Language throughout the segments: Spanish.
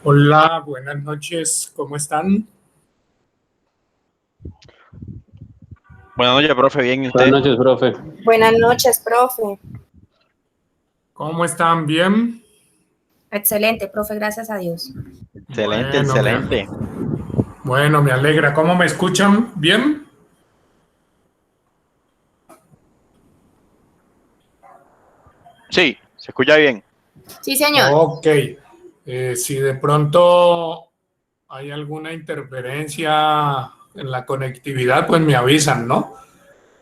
Hola, buenas noches, ¿cómo están? Buenas noches, profe, bien, ¿y usted? Buenas noches, profe. Buenas noches, profe. ¿Cómo están? ¿Bien? Excelente, profe, gracias a Dios. Excelente, Bueno, excelente. me alegra. ¿Cómo me escuchan? ¿Bien? Sí, se escucha bien. Sí, señor. Ok. Si de pronto hay alguna interferencia en la conectividad, pues me avisan, ¿no?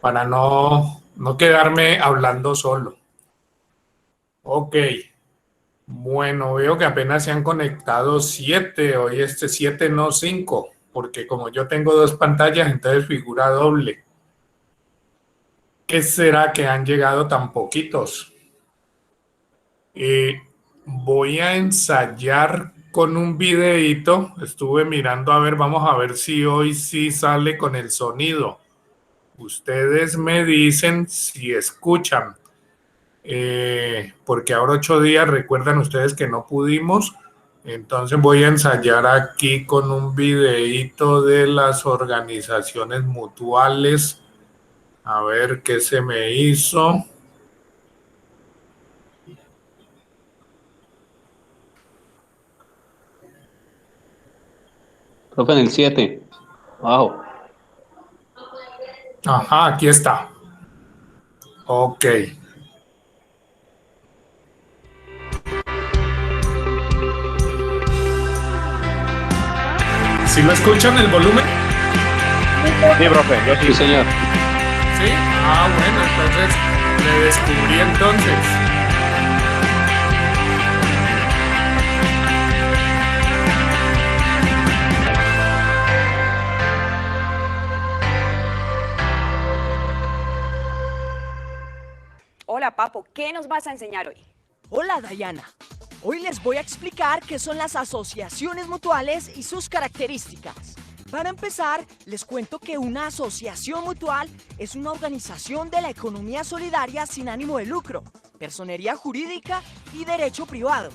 Para no quedarme hablando solo. Ok. Bueno, veo que apenas se han conectado 7, hoy 7 no 5, porque como yo tengo dos pantallas, entonces figura doble. ¿Qué será que han llegado tan poquitos? Voy a ensayar con un videíto, estuve mirando a ver, vamos a ver si hoy sí sale con el sonido. Ustedes me dicen si escuchan. Porque ahora 8 días, recuerdan ustedes que no pudimos, entonces voy a ensayar aquí con un videíto de las organizaciones mutuales, a ver qué se me hizo. Profe, en el 7. Abajo. Ajá, aquí está. Ok. ¿Sí lo escuchan el volumen? Sí, profe, yo Sí, sí. señor. Sí. Ah, bueno, entonces le descubrí entonces. Hola, Papo, ¿qué nos vas a enseñar hoy? Hola, Dayana. Hoy les voy a explicar qué son las asociaciones mutuales y sus características. Para empezar, les cuento que una asociación mutual es una organización de la economía solidaria sin ánimo de lucro, personería jurídica y derecho privado,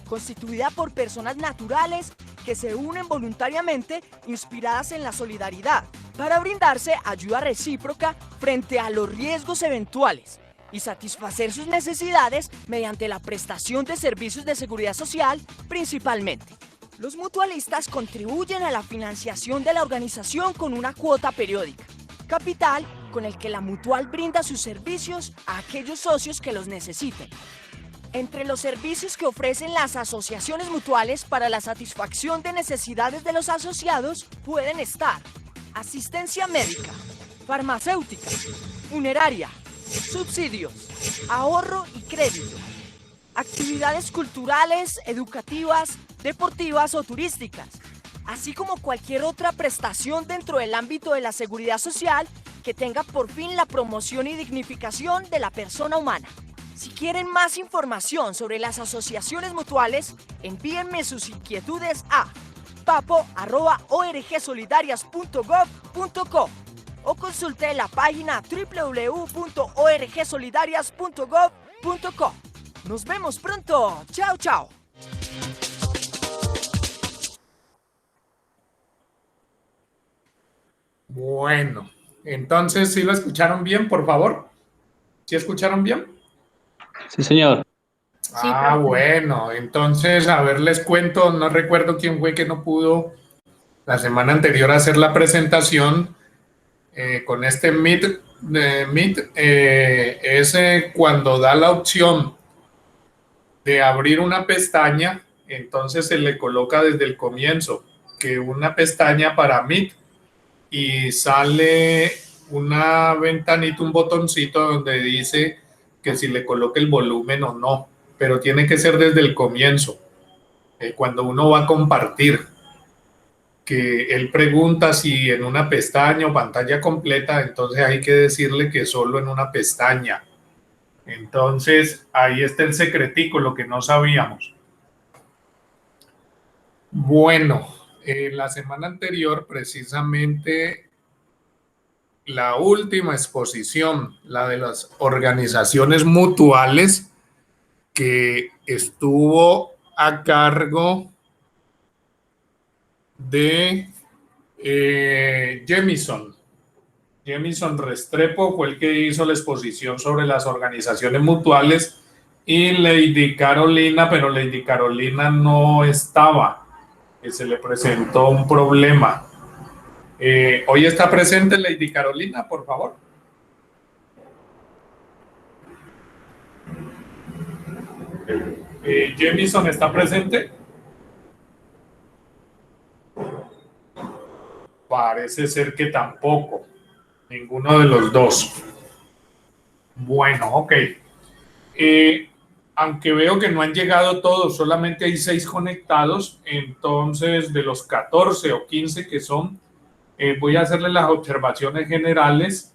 constituida por personas naturales que se unen voluntariamente inspiradas en la solidaridad para brindarse ayuda recíproca frente a los riesgos eventuales y satisfacer sus necesidades mediante la prestación de servicios de seguridad social principalmente. Los mutualistas contribuyen a la financiación de la organización con una cuota periódica, capital con el que la mutual brinda sus servicios a aquellos socios que los necesiten. Entre los servicios que ofrecen las asociaciones mutuales para la satisfacción de necesidades de los asociados pueden estar asistencia médica, farmacéutica, funeraria, subsidios, ahorro y crédito, actividades culturales, educativas, deportivas o turísticas, así como cualquier otra prestación dentro del ámbito de la seguridad social que tenga por fin la promoción y dignificación de la persona humana. Si quieren más información sobre las asociaciones mutuales, envíenme sus inquietudes a papo@orgsolidarias.gov.co o consulte la página www.orgsolidarias.gov.co. ¡Nos vemos pronto! ¡Chao, chao! Bueno, entonces, ¿sí lo escucharon bien, por favor? ¿Sí escucharon bien? Sí, señor. Ah, bueno, entonces, a ver, les cuento, no recuerdo quién fue que no pudo la semana anterior hacer la presentación con este Meet, es cuando da la opción de abrir una pestaña, entonces se le coloca desde el comienzo que una pestaña para Meet y sale una ventanita, un botoncito donde dice que si le coloca el volumen o no, pero tiene que ser desde el comienzo, cuando uno va a compartir, que él pregunta si en una pestaña o pantalla completa, entonces hay que decirle que solo en una pestaña. Entonces ahí está el secretico, lo que no sabíamos. Bueno, la semana anterior precisamente la última exposición, la de las organizaciones mutuales, que estuvo a cargo de Jemison. Jemison Restrepo fue el que hizo la exposición sobre las organizaciones mutuales y Lady Carolina, pero Lady Carolina no estaba, que se le presentó un problema. Hoy está presente Lady Carolina, por favor. Jemison está presente. Parece ser que tampoco. Ninguno de los dos. Bueno, ok. Aunque veo que no han llegado todos, solamente hay 6 conectados, entonces de los 14 o 15 que son, voy a hacerles las observaciones generales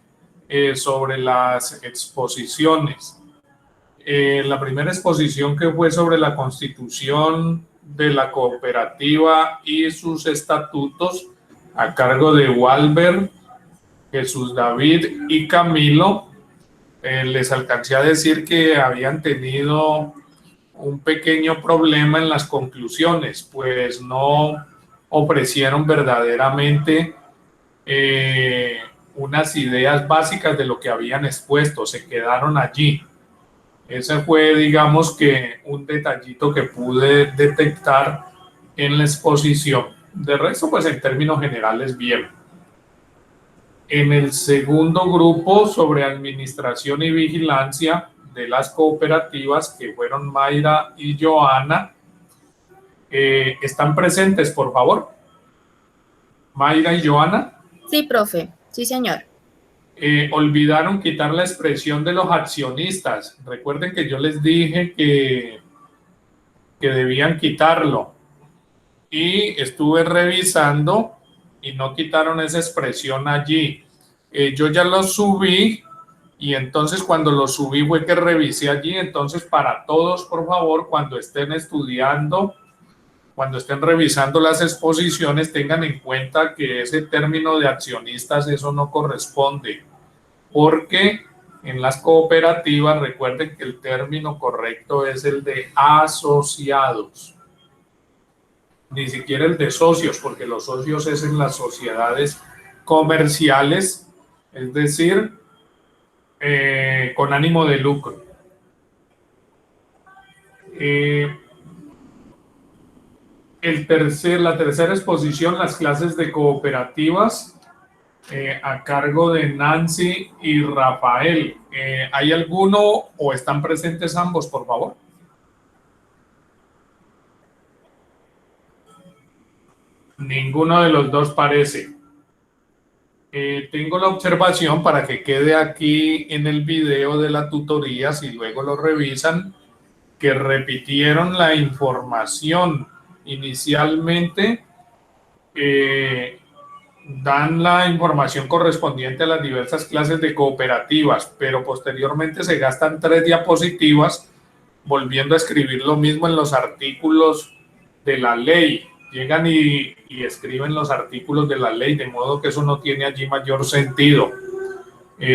sobre las exposiciones. La primera exposición, que fue sobre la constitución de la cooperativa y sus estatutos, a cargo de Walber, Jesús David y Camilo, les alcancé a decir que habían tenido un pequeño problema en las conclusiones, pues no ofrecieron verdaderamente unas ideas básicas de lo que habían expuesto, se quedaron allí. Ese fue, digamos, que un detallito que pude detectar en la exposición. De resto, pues en términos generales, bien. En el segundo grupo, sobre administración y vigilancia de las cooperativas, que fueron Mayra y Joana, ¿están presentes, por favor? Mayra y Joana. Sí, profe. Sí, señor. Olvidaron quitar la expresión de los accionistas. Recuerden que yo les dije que debían quitarlo. Y estuve revisando y no quitaron esa expresión allí. Yo ya lo subí y entonces cuando lo subí fue que revisé allí. Entonces, para todos, por favor, cuando estén estudiando, cuando estén revisando las exposiciones, tengan en cuenta que ese término de accionistas, eso no corresponde, porque en las cooperativas, recuerden que el término correcto es el de asociados. Ni siquiera el de socios, porque los socios es en las sociedades comerciales, es decir, con ánimo de lucro. La tercera exposición, las clases de cooperativas, a cargo de Nancy y Rafael. ¿Hay alguno o están presentes ambos, por favor? Ninguno de los dos parece. Tengo la observación para que quede aquí en el video de la tutoría, si luego lo revisan, que repitieron la información. Inicialmente dan la información correspondiente a las diversas clases de cooperativas, pero posteriormente se gastan 3 diapositivas volviendo a escribir lo mismo en los artículos de la ley. Llegan y escriben los artículos de la ley, de modo que eso no tiene allí mayor sentido.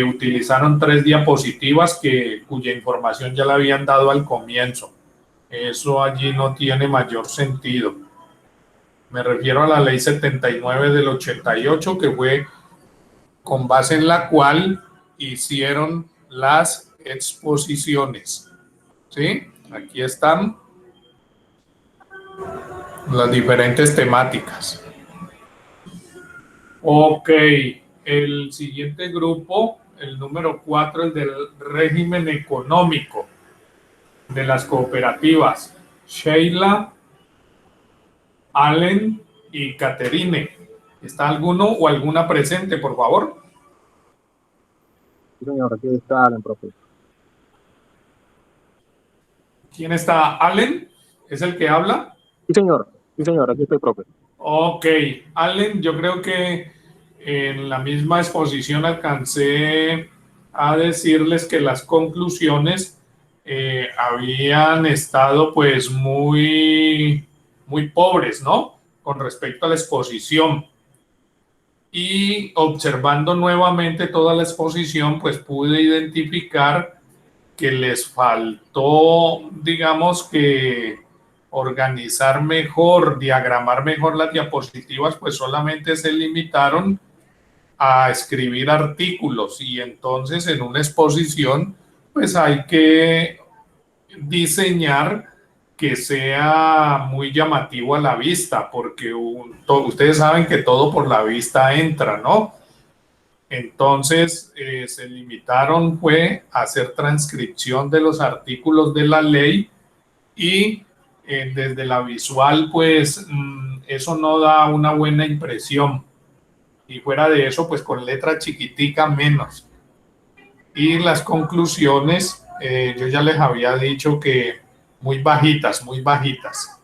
Utilizaron 3 diapositivas cuya información ya la habían dado al comienzo. Eso allí no tiene mayor sentido. Me refiero a la ley 79 del 88, que fue con base en la cual hicieron las exposiciones. ¿Sí? Aquí están las diferentes temáticas. Ok, el siguiente grupo, el número 4, el del régimen económico de las cooperativas. Sheila, Allen y Caterine. ¿Está alguno o alguna presente, por favor? Sí, señor, aquí está Allen, profe. ¿Quién está? ¿Allen? ¿Es el que habla? Sí, señor, aquí estoy, profe. Ok, Allen, yo creo que en la misma exposición alcancé a decirles que las conclusiones habían estado pues muy pobres, ¿no? Con respecto a la exposición. Y observando nuevamente toda la exposición, pues pude identificar que les faltó, digamos que organizar mejor, diagramar mejor las diapositivas, pues solamente se limitaron a escribir artículos, y entonces en una exposición pues hay que diseñar que sea muy llamativo a la vista, porque ustedes saben que todo por la vista entra, ¿no? Entonces se limitaron fue a hacer transcripción de los artículos de la ley, y desde la visual pues eso no da una buena impresión, y fuera de eso pues con letra chiquitica menos. Y las conclusiones yo ya les había dicho que muy bajitas, muy bajitas.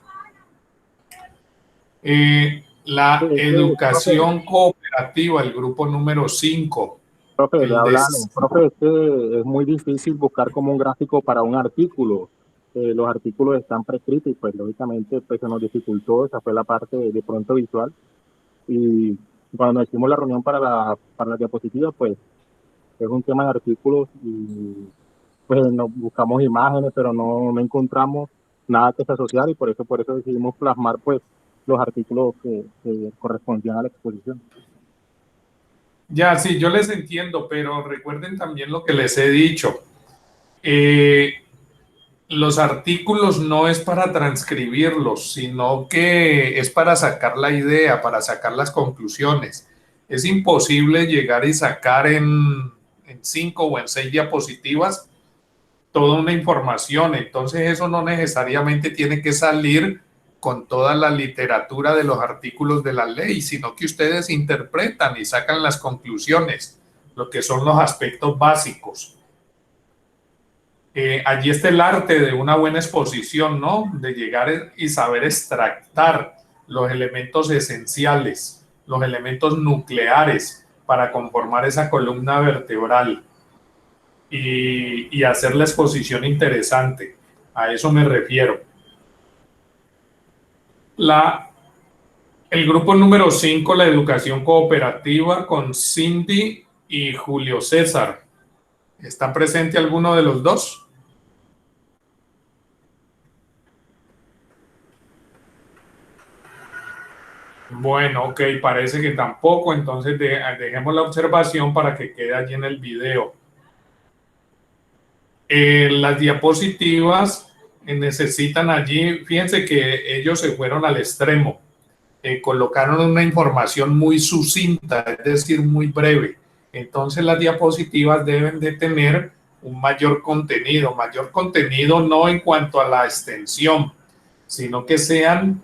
La educación cooperativa, el grupo número 5. Profe, le hablan, profe, es que es muy difícil buscar como un gráfico para un artículo. Los artículos están prescritos y pues lógicamente pues se nos dificultó, esa fue la parte de pronto visual. Y cuando nos hicimos la reunión para la diapositiva, pues es un tema de artículos y pues nos buscamos imágenes, pero no encontramos nada que se asociara, y por eso decidimos plasmar pues los artículos que correspondían a la exposición. Ya, sí, yo les entiendo, pero recuerden también lo que les he dicho. Los artículos no es para transcribirlos, sino que es para sacar la idea, para sacar las conclusiones. Es imposible llegar y sacar en 5 o en 6 diapositivas toda una información. Entonces eso no necesariamente tiene que salir con toda la literatura de los artículos de la ley, sino que ustedes interpretan y sacan las conclusiones, lo que son los aspectos básicos. Allí está el arte de una buena exposición, ¿no? De llegar y saber extractar los elementos esenciales, los elementos nucleares para conformar esa columna vertebral y hacer la exposición interesante. A eso me refiero. El grupo número 5, la educación cooperativa, con Cindy y Julio César. ¿Está presente alguno de los dos? Bueno, ok, parece que tampoco, entonces dejemos la observación para que quede allí en el video. Las diapositivas necesitan allí, fíjense que ellos se fueron al extremo, colocaron una información muy sucinta, es decir, muy breve. Entonces las diapositivas deben de tener un mayor contenido no en cuanto a la extensión, sino que sean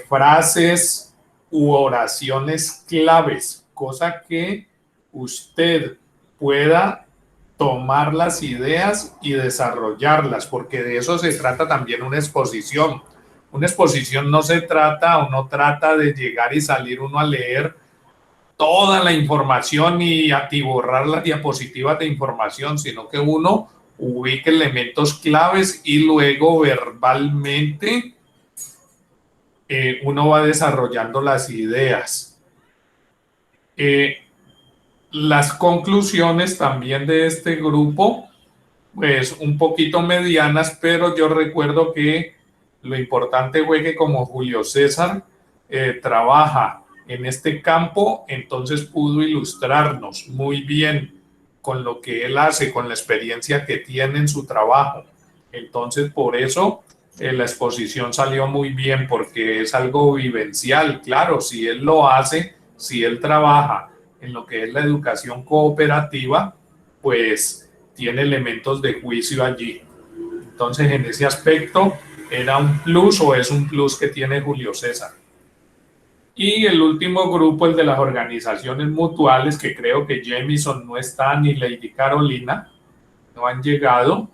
frases u oraciones claves, cosa que usted pueda tomar las ideas y desarrollarlas, porque de eso se trata también una exposición. Una exposición no se trata o no trata de llegar y salir uno a leer toda la información y atiborrar las diapositivas de información, sino que uno ubique elementos claves y luego verbalmente uno va desarrollando las ideas. Las conclusiones también de este grupo, pues un poquito medianas, pero yo recuerdo que lo importante fue que como Julio César trabaja en este campo, entonces pudo ilustrarnos muy bien con lo que él hace, con la experiencia que tiene en su trabajo. Entonces, por eso la exposición salió muy bien, porque es algo vivencial. Claro, si él lo hace, si él trabaja en lo que es la educación cooperativa, pues tiene elementos de juicio allí. Entonces, en ese aspecto, era un plus o es un plus que tiene Julio César. Y el último grupo, el de las organizaciones mutuales, que creo que Jamison no está, ni Lady Carolina, no han llegado.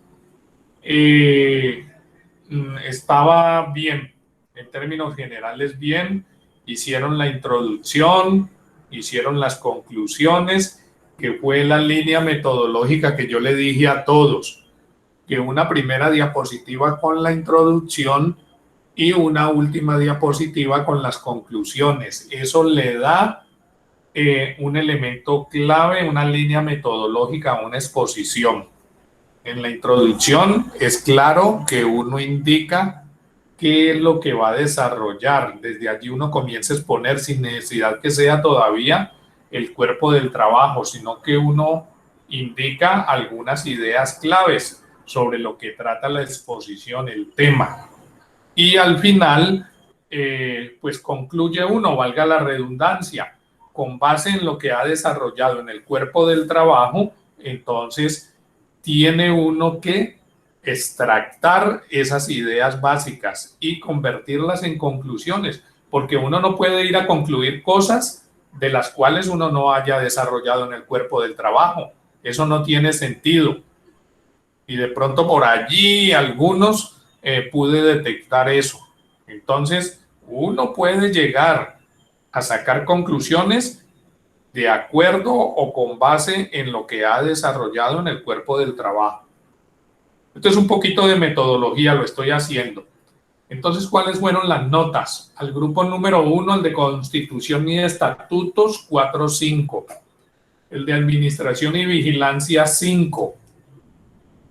Estaba bien, en términos generales bien, hicieron la introducción, hicieron las conclusiones, que fue la línea metodológica que yo le dije a todos, que una primera diapositiva con la introducción y una última diapositiva con las conclusiones. Eso le da un elemento clave, una línea metodológica a una exposición. En la introducción es claro que uno indica qué es lo que va a desarrollar. Desde allí uno comienza a exponer sin necesidad que sea todavía el cuerpo del trabajo, sino que uno indica algunas ideas claves sobre lo que trata la exposición, el tema. Y al final, pues concluye uno, valga la redundancia, con base en lo que ha desarrollado en el cuerpo del trabajo, entonces tiene uno que extractar esas ideas básicas y convertirlas en conclusiones, porque uno no puede ir a concluir cosas de las cuales uno no haya desarrollado en el cuerpo del trabajo. Eso no tiene sentido. Y de pronto por allí algunos pude detectar eso. Entonces, uno puede llegar a sacar conclusiones de acuerdo o con base en lo que ha desarrollado en el cuerpo del trabajo. Entonces, un poquito de metodología lo estoy haciendo. Entonces, ¿cuáles fueron las notas? Al grupo número 1, el de Constitución y Estatutos, 4.5. El de Administración y Vigilancia, 5.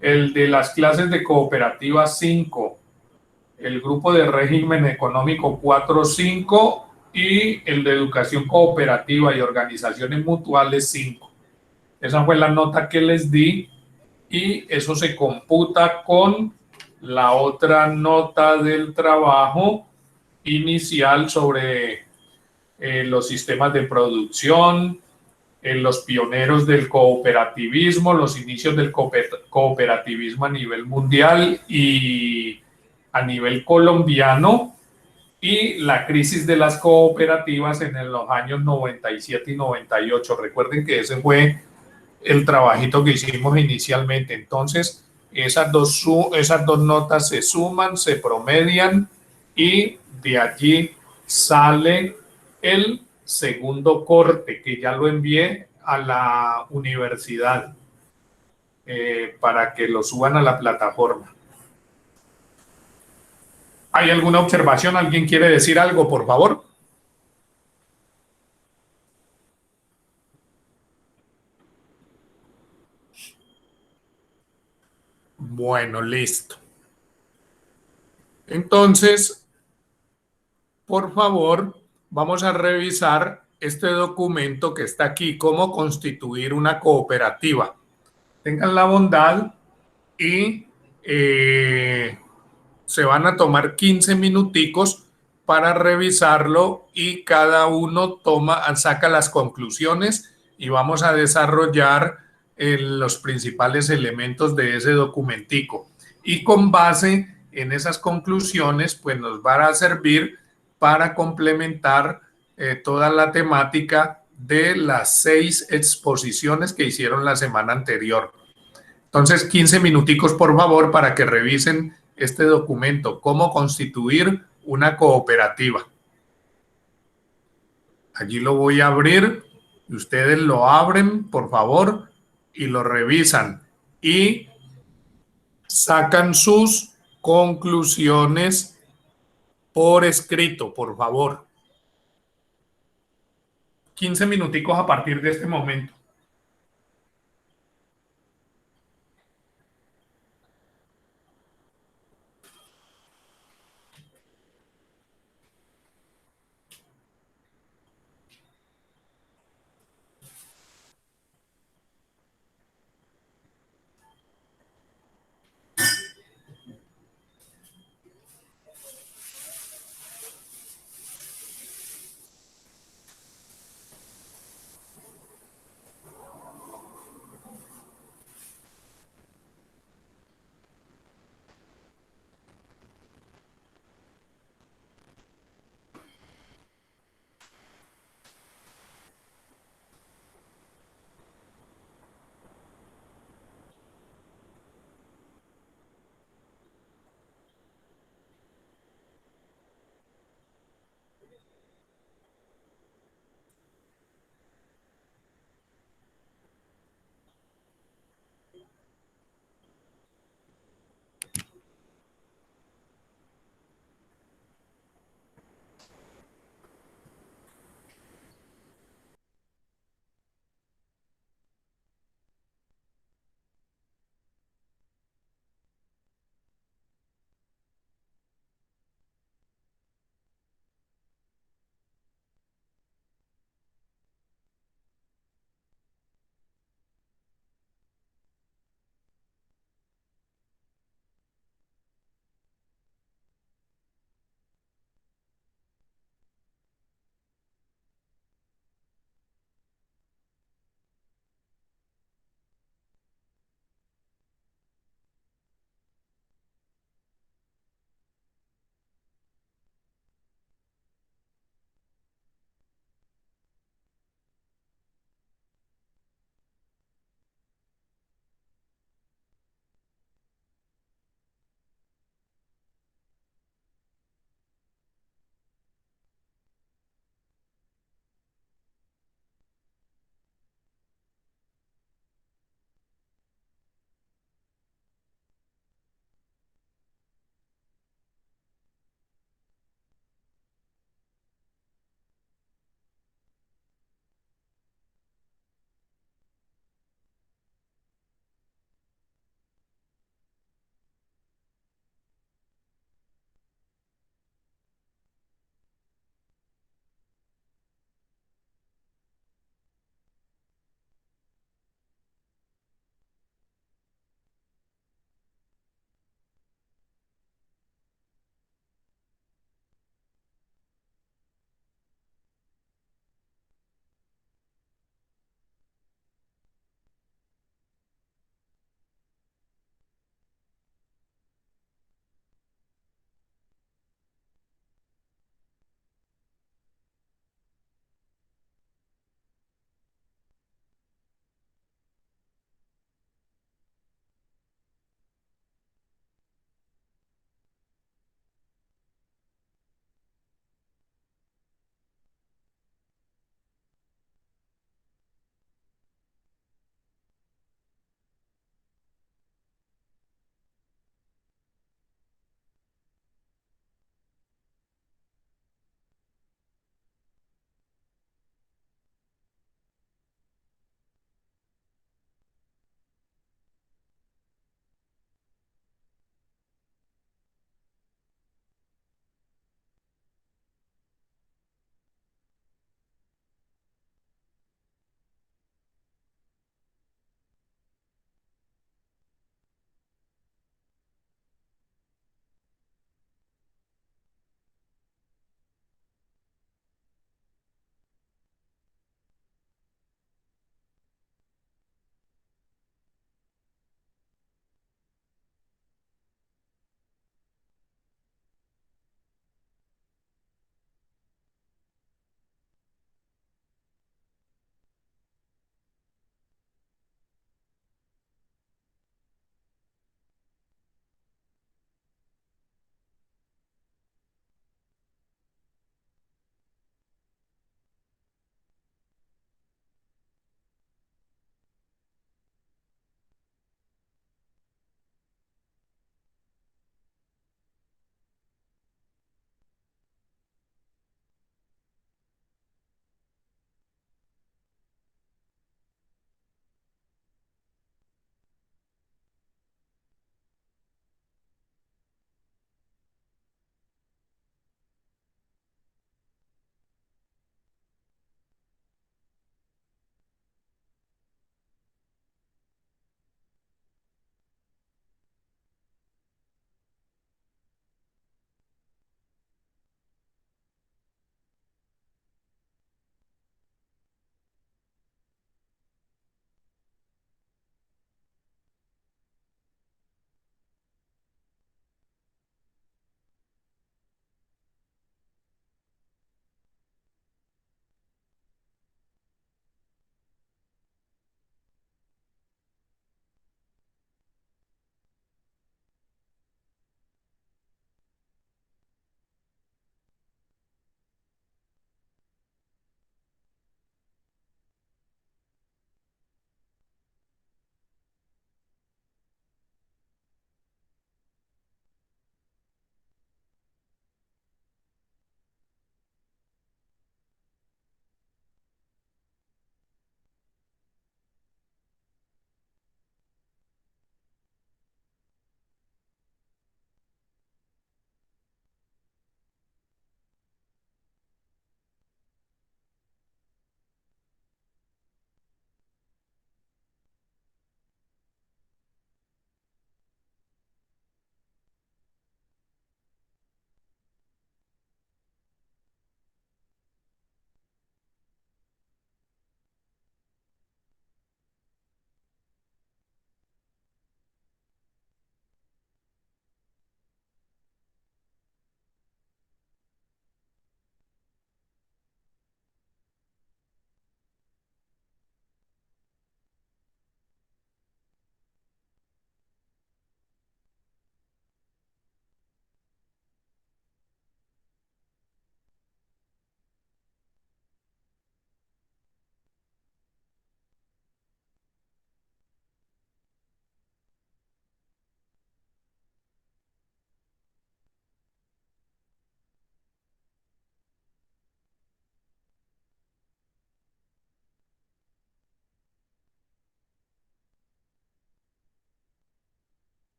El de las clases de cooperativa, 5. El grupo de régimen económico, 4.5. Y el de educación cooperativa y organizaciones mutuales, 5. Esa fue la nota que les di y eso se computa con la otra nota del trabajo inicial sobre los sistemas de producción, los pioneros del cooperativismo, los inicios del cooperativismo a nivel mundial y a nivel colombiano, y la crisis de las cooperativas en los años 97 y 98. Recuerden que ese fue el trabajito que hicimos inicialmente. Entonces, esas dos notas se suman, se promedian y de allí sale el segundo corte que ya lo envié a la universidad para que lo suban a la plataforma. ¿Hay alguna observación? ¿Alguien quiere decir algo, por favor? Bueno, listo. Entonces, por favor, vamos a revisar este documento que está aquí, cómo constituir una cooperativa. Tengan la bondad y se van a tomar 15 minuticos para revisarlo y cada uno saca las conclusiones y vamos a desarrollar los principales elementos de ese documentico. Y con base en esas conclusiones, pues nos van a servir para complementar toda la temática de las 6 exposiciones que hicieron la semana anterior. Entonces, 15 minuticos, por favor, para que revisen este documento, cómo constituir una cooperativa. Allí lo voy a abrir y ustedes lo abren, por favor, y lo revisan y sacan sus conclusiones por escrito, por favor. 15 minuticos a partir de este momento.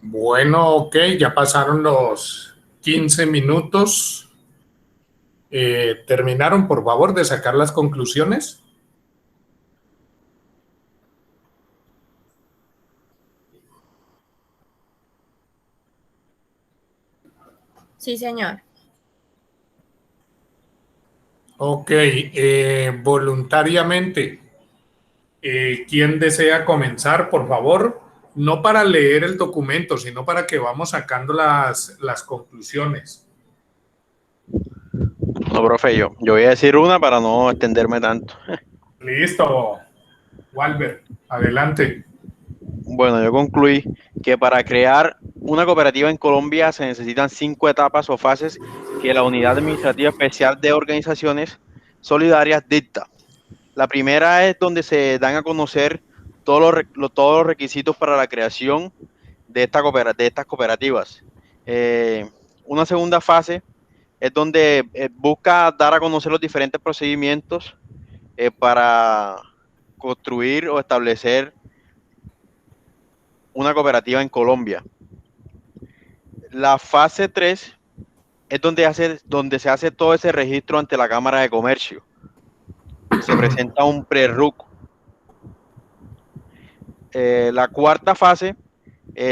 Bueno, ok, ya pasaron los 15 minutos. ¿Terminaron, por favor, de sacar las conclusiones? Sí, señor. Ok, voluntariamente, ¿quién desea comenzar, por favor? No para leer el documento, sino para que vamos sacando las conclusiones. No, profe, yo voy a decir una para no extenderme tanto. Listo, Walter, adelante. Bueno, yo concluí que para crear una cooperativa en Colombia se necesitan 5 etapas o fases que la Unidad Administrativa Especial de Organizaciones Solidarias dicta. La primera es donde se dan a conocer todos los requisitos para la creación de estas cooperativas. Una segunda fase es donde busca dar a conocer los diferentes procedimientos para construir o establecer una cooperativa en Colombia. La fase 3 es donde se hace todo ese registro ante la Cámara de Comercio. Se presenta un pre-RUC. La cuarta fase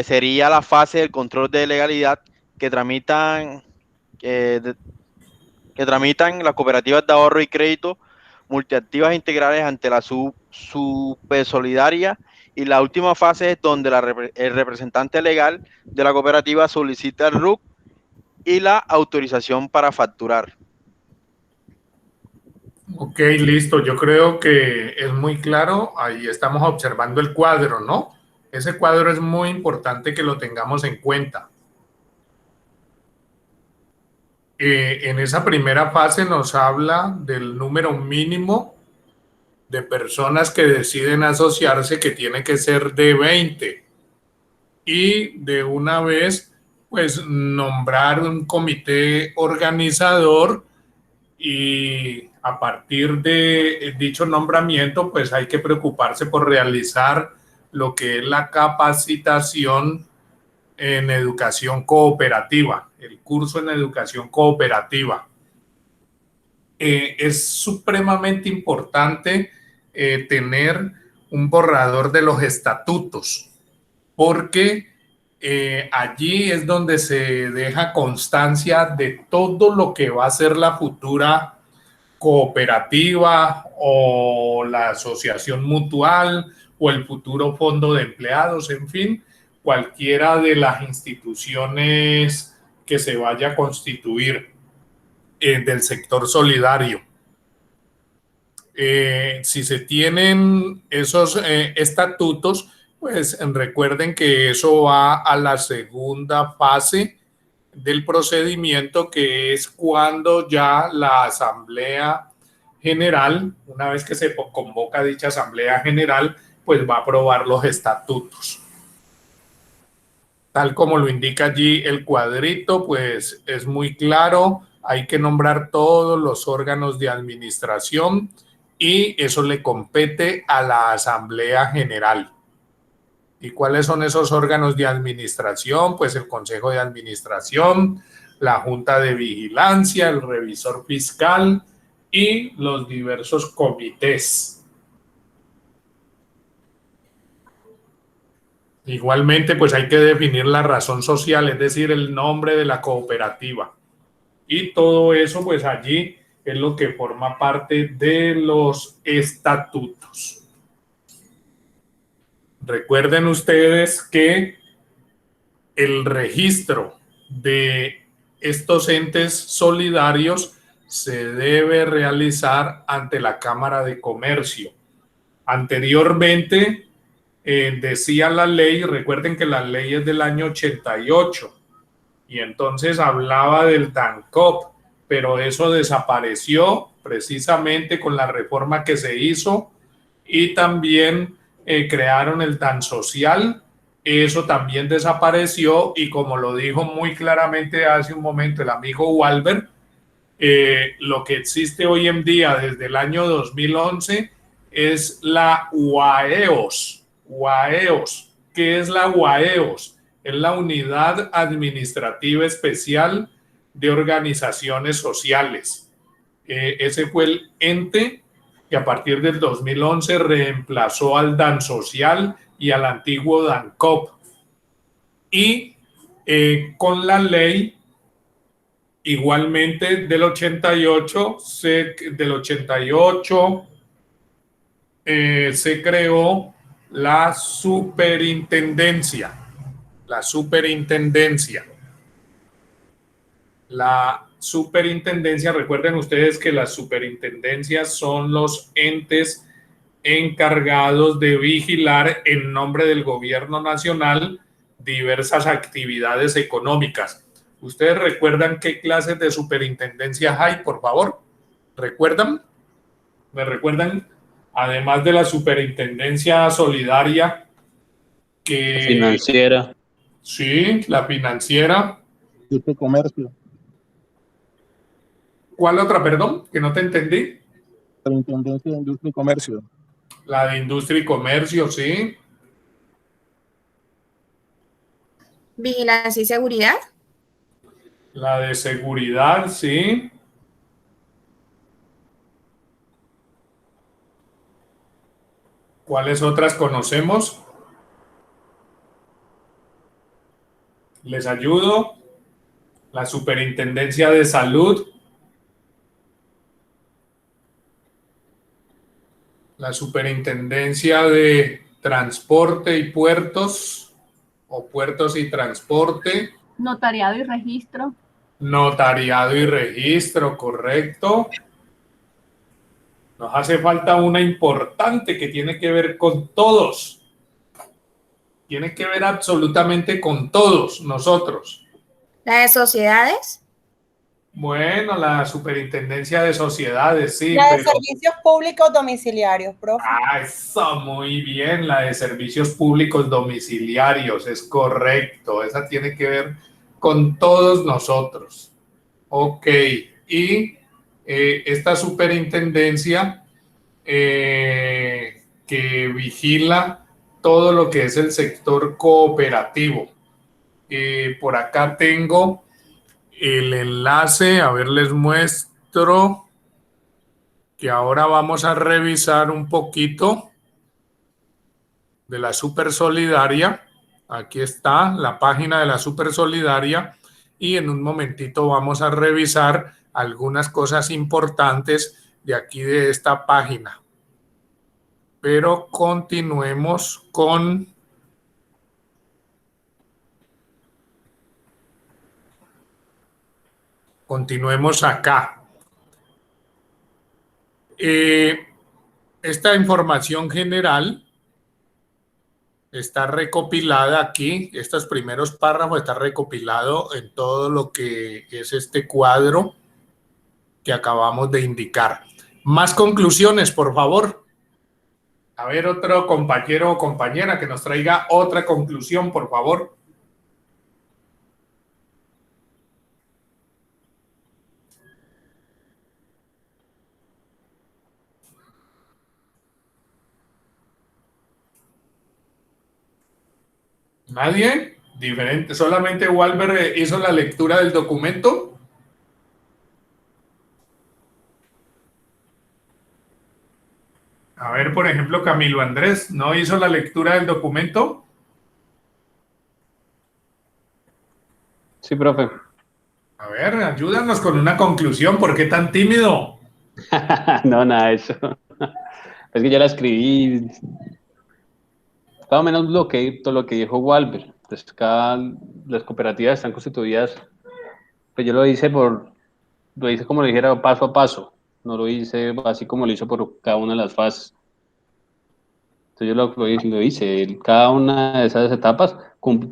sería la fase del control de legalidad que tramitan las cooperativas de ahorro y crédito multiactivas integrales ante la Subsolidaria. Y la última fase es donde el representante legal de la cooperativa solicita el RUC y la autorización para facturar. Ok, listo. Yo creo que es muy claro. Ahí estamos observando el cuadro, ¿no? Ese cuadro es muy importante que lo tengamos en cuenta. En esa primera fase nos habla del número mínimo de personas que deciden asociarse, que tiene que ser de 20. Y de una vez, pues, nombrar un comité organizador, y a partir de dicho nombramiento, pues hay que preocuparse por realizar lo que es la capacitación en educación cooperativa, el curso en educación cooperativa. Es supremamente importante tener un borrador de los estatutos, porque allí es donde se deja constancia de todo lo que va a ser la futura cooperativa o la asociación mutual o el futuro fondo de empleados, en fin, cualquiera de las instituciones que se vaya a constituir del sector solidario. Si se tienen esos estatutos, pues recuerden que eso va a la segunda fase del procedimiento, que es cuando ya la Asamblea General, una vez que se convoca dicha Asamblea General, pues va a aprobar los estatutos. Tal como lo indica allí el cuadrito, pues es muy claro, hay que nombrar todos los órganos de administración y eso le compete a la Asamblea General. ¿Y cuáles son esos órganos de administración? Pues el Consejo de Administración, la Junta de Vigilancia, el Revisor Fiscal y los diversos comités. Igualmente, pues hay que definir la razón social, es decir, el nombre de la cooperativa. Y todo eso, pues allí es lo que forma parte de los estatutos. Recuerden ustedes que el registro de estos entes solidarios se debe realizar ante la Cámara de Comercio. Anteriormente decía la ley, recuerden que la ley es del año 88 y entonces hablaba del TANCOP, pero eso desapareció precisamente con la reforma que se hizo, y también crearon el TAN social. Eso también desapareció, y como lo dijo muy claramente hace un momento el amigo Walter, lo que existe hoy en día desde el año 2011 es la UAEOS. UAEOS. ¿Qué es la UAEOS? es la Unidad Administrativa Especial de Organizaciones Sociales. Ese fue el ente que a partir del 2011 reemplazó al DANSocial y al antiguo DANCOP. Y con la ley igualmente del 88 se creó la superintendencia. La superintendencia, recuerden ustedes que las superintendencias son los entes encargados de vigilar en nombre del gobierno nacional diversas actividades económicas. ¿Ustedes recuerdan qué clases de superintendencias hay, por favor? ¿Recuerdan? ¿Me recuerdan? Además de la superintendencia solidaria, que... Financiera. Sí, la financiera. Industria y comercio. ¿Cuál otra, perdón? Que no te entendí. Superintendencia de Industria y Comercio. La de Industria y Comercio, sí. Vigilancia y seguridad. La de Seguridad, sí. ¿Cuáles otras conocemos? Les ayudo. La Superintendencia de Salud. La Superintendencia de Transporte y Puertos, o Puertos y Transporte. Notariado y registro. Notariado y registro, correcto. Nos hace falta una importante que tiene que ver con todos. Tiene que ver absolutamente con todos nosotros. La de sociedades. Bueno, la Superintendencia de Sociedades, sí. La de Servicios Públicos Domiciliarios, profe. Ah, eso, muy bien. La de Servicios Públicos Domiciliarios, es correcto. Esa tiene que ver con todos nosotros. Ok. Y esta superintendencia que vigila todo lo que es el sector cooperativo. Por acá tengo el enlace, a ver, les muestro que ahora vamos a revisar un poquito de la Super Solidaria. Aquí está la página de la Super Solidaria y en un momentito vamos a revisar algunas cosas importantes de aquí de esta página. Pero continuemos con acá. Esta información general está recopilada aquí, estos primeros párrafos está recopilado en todo lo que es este cuadro que acabamos de indicar. Más conclusiones, por favor. A ver, otro compañero o compañera que nos traiga otra conclusión, por favor. ¿Nadie? Diferente. ¿Solamente Walber hizo la lectura del documento? A ver, por ejemplo, Camilo Andrés, ¿no hizo la lectura del documento? Sí, profe. A ver, ayúdanos con una conclusión. ¿Por qué tan tímido? No, nada de eso. Es que ya la escribí. Más o menos todo lo que dijo Walber. Pues las cooperativas están constituidas. Pues yo lo hice como lo dijera, paso a paso. No lo hice así como lo hizo por cada una de las fases. Entonces yo lo hice. Cada una de esas etapas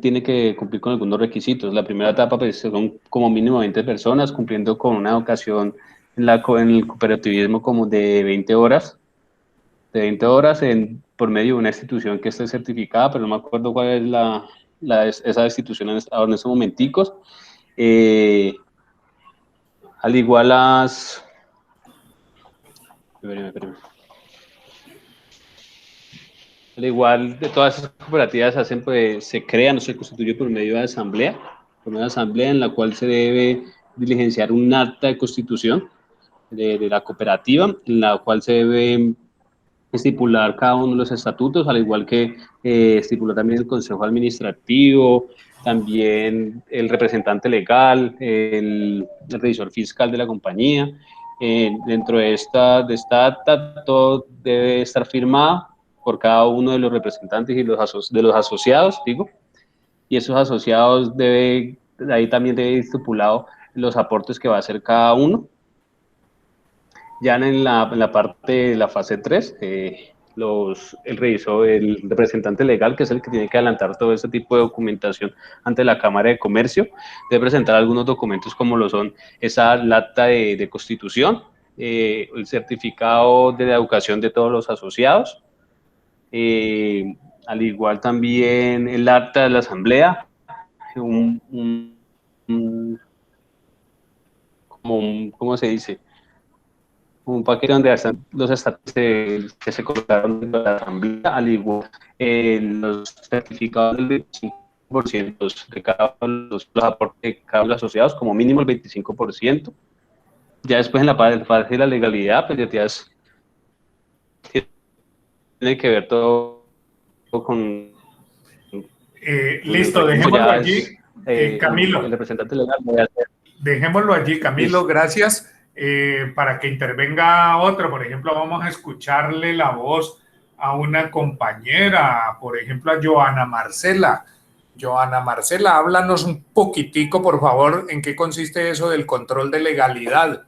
tiene que cumplir con algunos requisitos. La primera etapa pues son como mínimo 20 personas cumpliendo con una educación en el cooperativismo como de 20 horas. De 20 horas por medio de una institución que esté certificada, pero no me acuerdo cuál es esa institución en estos momenticos. Al igual Espérame. Al igual de todas esas cooperativas hacen, pues, se crean o se constituye por medio de asamblea, por una asamblea en la cual se debe diligenciar un acta de constitución de la cooperativa, en la cual se debe estipular cada uno de los estatutos, al igual que estipular también el consejo administrativo, también el representante legal, el revisor fiscal de la compañía. Dentro de esta acta, todo debe estar firmado por cada uno de los representantes y de los asociados, digo, y esos asociados ahí también debe ir estipulado los aportes que va a hacer cada uno. Ya en la parte de la fase 3, el representante legal, que es el que tiene que adelantar todo ese tipo de documentación ante la Cámara de Comercio, debe presentar algunos documentos como lo son la acta de constitución, el certificado de la educación de todos los asociados, al igual también el acta de la asamblea, ¿cómo se dice? Un paquete donde están los estatutos que se colocaron en la asamblea, al igual los certificados del 25% de cada uno de los aportes de cada uno de los asociados, como mínimo el 25%. Ya después en la parte de la legalidad, pues ya tiene que ver todo con... Listo, dejémoslo allí. Camilo. El representante legal voy a hacer. Dejémoslo allí, Camilo, listo. Gracias. Para que intervenga otro, por ejemplo, vamos a escucharle la voz a una compañera, por ejemplo, a Joana Marcela. Joana Marcela, háblanos un poquitico, por favor, en qué consiste eso del control de legalidad.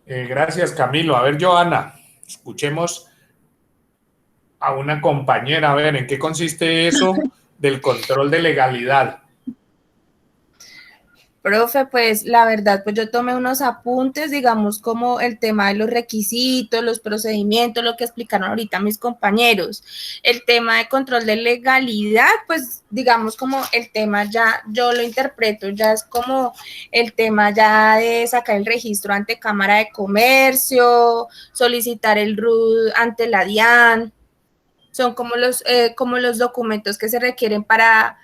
Gracias, Camilo. A ver, Joana, escuchemos a una compañera, a ver, ¿en qué consiste eso del control de legalidad? Profe, pues la verdad, pues yo tomé unos apuntes, digamos, como el tema de los requisitos, los procedimientos, lo que explicaron ahorita mis compañeros. El tema de control de legalidad, pues digamos como el tema ya, yo lo interpreto, ya es como el tema ya de sacar el registro ante Cámara de Comercio, solicitar el RUT ante la DIAN. Son como los documentos que se requieren para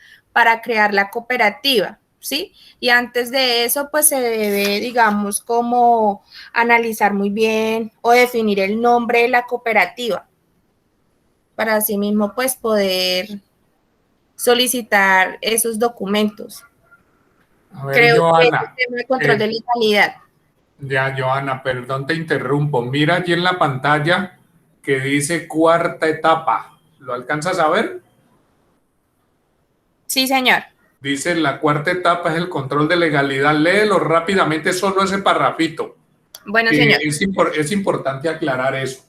crear la cooperativa, ¿sí? Y antes de eso, pues se debe, digamos, como analizar muy bien o definir el nombre de la cooperativa para así mismo, pues, poder solicitar esos documentos. A ver, Creo Joana, que es el tema de control de legalidad. Ya, Joana, perdón, te interrumpo. Mira allí en la pantalla que dice cuarta etapa. ¿Lo alcanzas a ver? Sí, señor. Dice la cuarta etapa es el control de legalidad. Léelo rápidamente, solo ese parrafito. Bueno, señor. Es importante aclarar eso.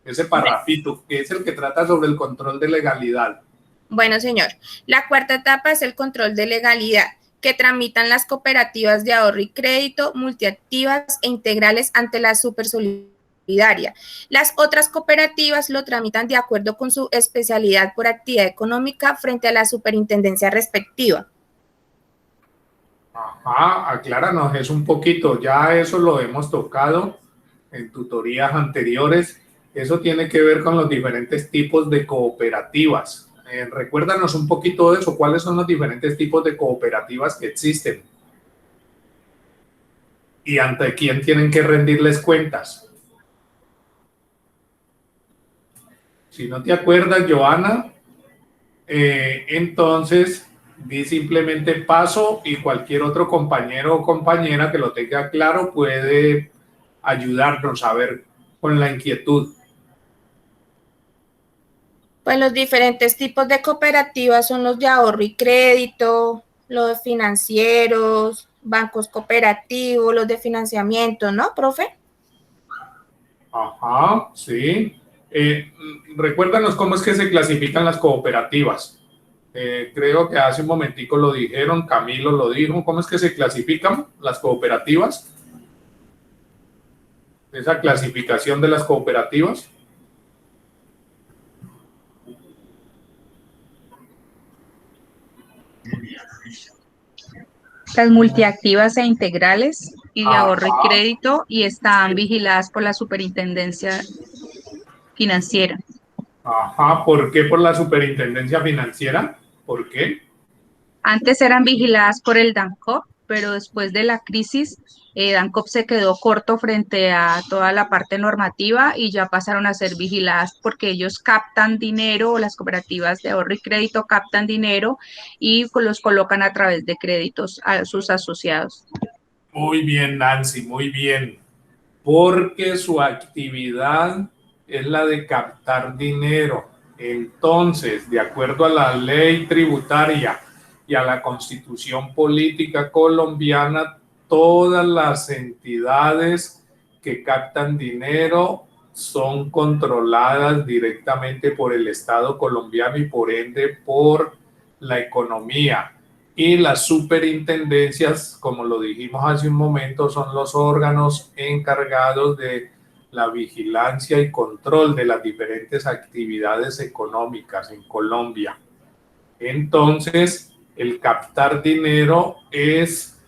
Ese parrafito, que es el que trata sobre el control de legalidad. Bueno, señor. La cuarta etapa es el control de legalidad que tramitan las cooperativas de ahorro y crédito multiactivas e integrales ante la Supersolidaria. Las otras cooperativas lo tramitan de acuerdo con su especialidad por actividad económica frente a la superintendencia respectiva. Ajá, acláranos eso un poquito. Ya eso lo hemos tocado en tutorías anteriores. Eso tiene que ver con los diferentes tipos de cooperativas. Recuérdanos un poquito de eso. ¿Cuáles son los diferentes tipos de cooperativas que existen? ¿Y ante quién tienen que rendirles cuentas? Si no te acuerdas, Joana, entonces di simplemente paso y cualquier otro compañero o compañera que lo tenga claro puede ayudarnos a ver con la inquietud. Pues los diferentes tipos de cooperativas son los de ahorro y crédito, los de financieros, bancos cooperativos, los de financiamiento, ¿no, profe? Ajá, sí. Recuérdanos cómo es que se clasifican las cooperativas. Creo que hace un momentico lo dijeron, Camilo lo dijo. ¿Cómo es que se clasifican las cooperativas? Esa clasificación de las cooperativas. Las multiactivas e integrales, y de ahorro y crédito y están vigiladas por la Superintendencia Financiera. Ajá, ¿por qué por la Superintendencia Financiera? ¿Por qué? Antes eran vigiladas por el DANCOP, pero después de la crisis, DANCOP se quedó corto frente a toda la parte normativa y ya pasaron a ser vigiladas porque ellos captan dinero, o las cooperativas de ahorro y crédito captan dinero y los colocan a través de créditos a sus asociados. Muy bien, Nancy, muy bien. Porque su actividad es la de captar dinero. Entonces, de acuerdo a la ley tributaria y a la Constitución Política colombiana, todas las entidades que captan dinero son controladas directamente por el Estado colombiano y por ende por la economía. Y las superintendencias, como lo dijimos hace un momento, son los órganos encargados de la vigilancia y control de las diferentes actividades económicas en Colombia. Entonces, el captar dinero es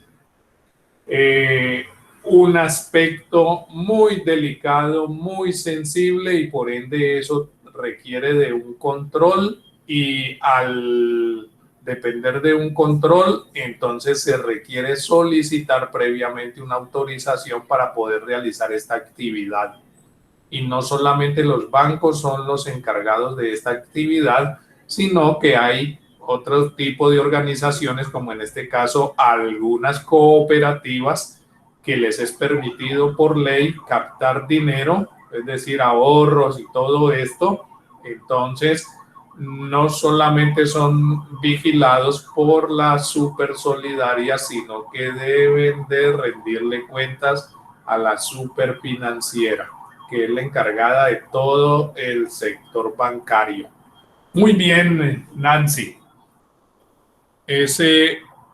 un aspecto muy delicado, muy sensible y por ende eso requiere de un control y al depender de un control, entonces se requiere solicitar previamente una autorización para poder realizar esta actividad. Y no solamente los bancos son los encargados de esta actividad, sino que hay otro tipo de organizaciones, como en este caso algunas cooperativas, que les es permitido por ley captar dinero, es decir, ahorros y todo esto. Entonces, no solamente son vigilados por la Supersolidaria, sino que deben de rendirle cuentas a la Superfinanciera, que es la encargada de todo el sector bancario. Muy bien, Nancy.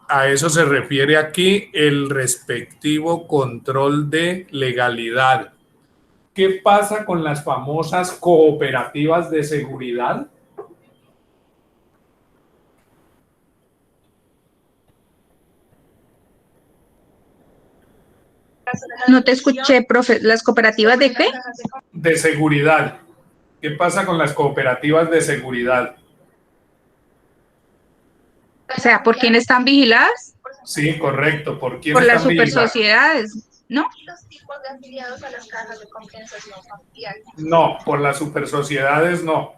A eso se refiere aquí el respectivo control de legalidad. ¿Qué pasa con las famosas cooperativas de seguridad? No te escuché, profe. ¿Las cooperativas de qué? De seguridad. ¿Qué pasa con las cooperativas de seguridad? O sea, ¿por quién están vigiladas? Sí, correcto. ¿Por quién Por las están vigiladas? supersociedades, ¿no? Los tipos de afiliados a las cajas de compensación familiar. No, por las supersociedades no.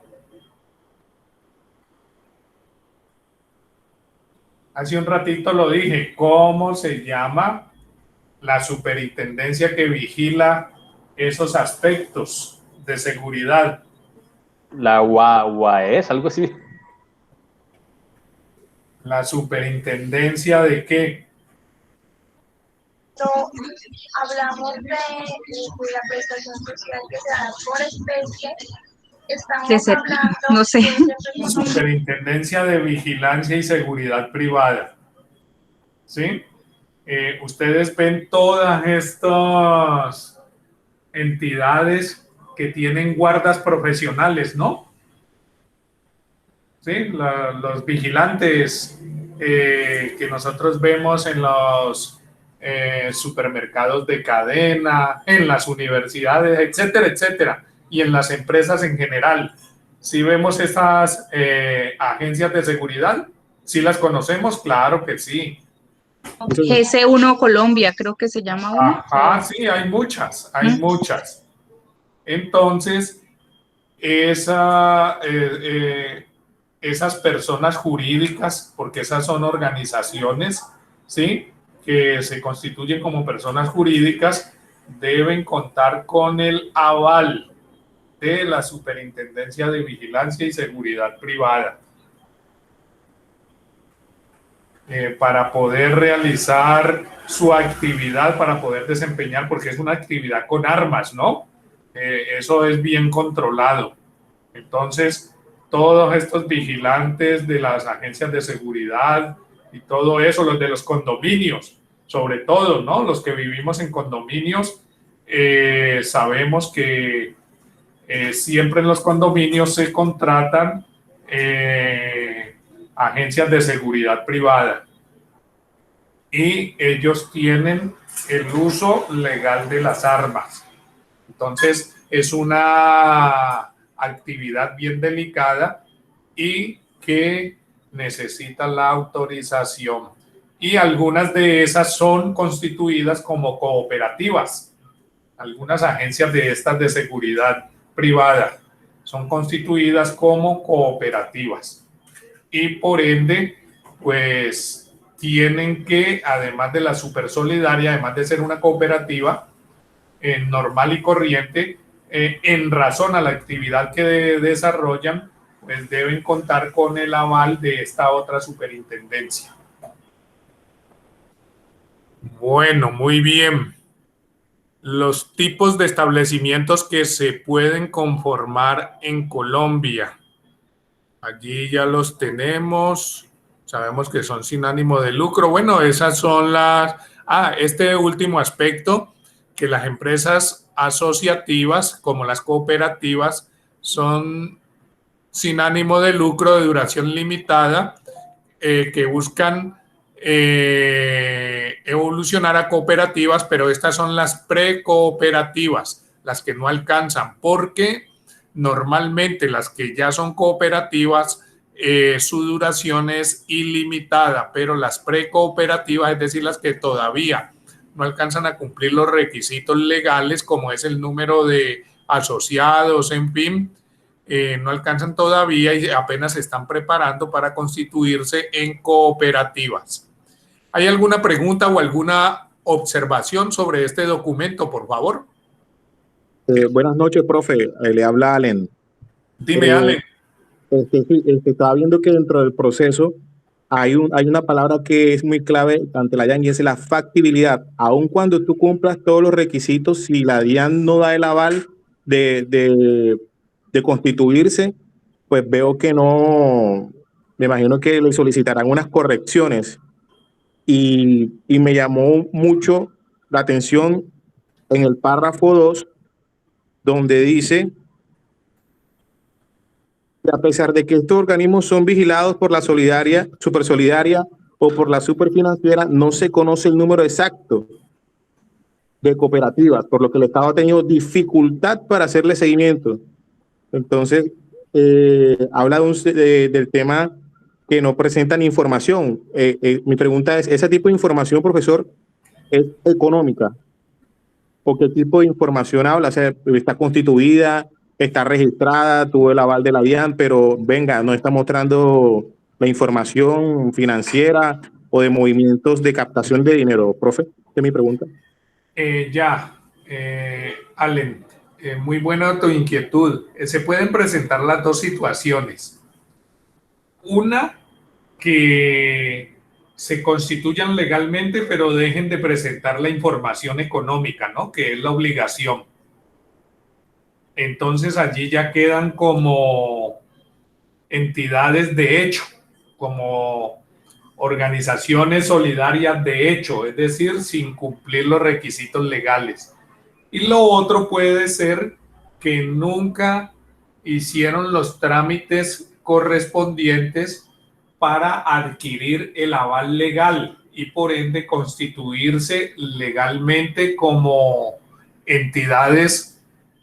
Hace un ratito lo dije. ¿Cómo se llama la superintendencia que vigila esos aspectos de seguridad? La UAS, algo así. ¿La superintendencia de qué? No, hablamos de la prestación social que se da por especie. Estamos hablando no sé. La Superintendencia de Vigilancia y Seguridad Privada. ¿Sí? Ustedes ven todas estas entidades que tienen guardas profesionales, ¿no? ¿Sí? Los vigilantes que nosotros vemos en los supermercados de cadena, en las universidades, etcétera, etcétera, y en las empresas en general. ¿Sí vemos esas agencias de seguridad? ¿Sí las conocemos? Claro que sí. GS1 Colombia, creo que se llama uno. Ajá, sí, hay muchas, hay muchas. Entonces, esas personas jurídicas, porque esas son organizaciones, ¿sí?, que se constituyen como personas jurídicas, deben contar con el aval de la Superintendencia de Vigilancia y Seguridad Privada para poder realizar su actividad, para poder desempeñar, porque es una actividad con armas, ¿no? Eso es bien controlado. Entonces, todos estos vigilantes de las agencias de seguridad y todo eso, los de los condominios, sobre todo, ¿no? Los que vivimos en condominios, sabemos que siempre en los condominios se contratan agencias de seguridad privada. y ellos tienen el uso legal de las armas. Entonces, es una actividad bien delicada y que necesita la autorización. Y algunas de esas son constituidas como cooperativas. Algunas agencias de estas de seguridad privada son constituidas como cooperativas. Y por ende, pues tienen que, además de la Supersolidaria, además de ser una cooperativa normal y corriente, en razón a la actividad que desarrollan, pues deben contar con el aval de esta otra superintendencia. Bueno, muy bien. Los tipos de establecimientos que se pueden conformar en Colombia. Allí ya los tenemos. Sabemos que son sin ánimo de lucro. Bueno, esas son las... este último aspecto, que las empresas asociativas, como las cooperativas, son sin ánimo de lucro de duración limitada, que buscan evolucionar a cooperativas, pero estas son las precooperativas, las que no alcanzan, porque normalmente las que ya son cooperativas, su duración es ilimitada, pero las precooperativas, es decir, las que todavía no alcanzan a cumplir los requisitos legales, como es el número de asociados, en fin, no alcanzan todavía y apenas se están preparando para constituirse en cooperativas. ¿Hay alguna pregunta o alguna observación sobre este documento, por favor? Buenas noches, profe. Le habla Allen. Dime, Allen. Estaba viendo que dentro del proceso hay una palabra que es muy clave ante la DIAN y es la factibilidad. Aun cuando tú cumplas todos los requisitos, si la DIAN no da el aval de constituirse, pues veo que no, me imagino que le solicitarán unas correcciones. Y me llamó mucho la atención en el párrafo 2, donde dice que a pesar de que estos organismos son vigilados por la Supersolidaria o por la Superfinanciera, no se conoce el número exacto de cooperativas, por lo que el Estado ha tenido dificultad para hacerle seguimiento. Entonces, habla del tema que no presentan información. Mi pregunta es, ¿ese tipo de información, profesor, es económica? ¿O qué tipo de información habla? O sea, ¿está constituida, está registrada, tuvo el aval de la DIAN, pero venga, no está mostrando la información financiera o de movimientos de captación de dinero? Profe, esa es mi pregunta. Allen, muy buena tu inquietud. Se pueden presentar las dos situaciones. Una, que se constituyan legalmente, pero dejen de presentar la información económica, ¿no? Que es la obligación. Entonces allí ya quedan como entidades de hecho, como organizaciones solidarias de hecho, es decir, sin cumplir los requisitos legales. Y lo otro puede ser que nunca hicieron los trámites correspondientes para adquirir el aval legal y por ende constituirse legalmente como entidades,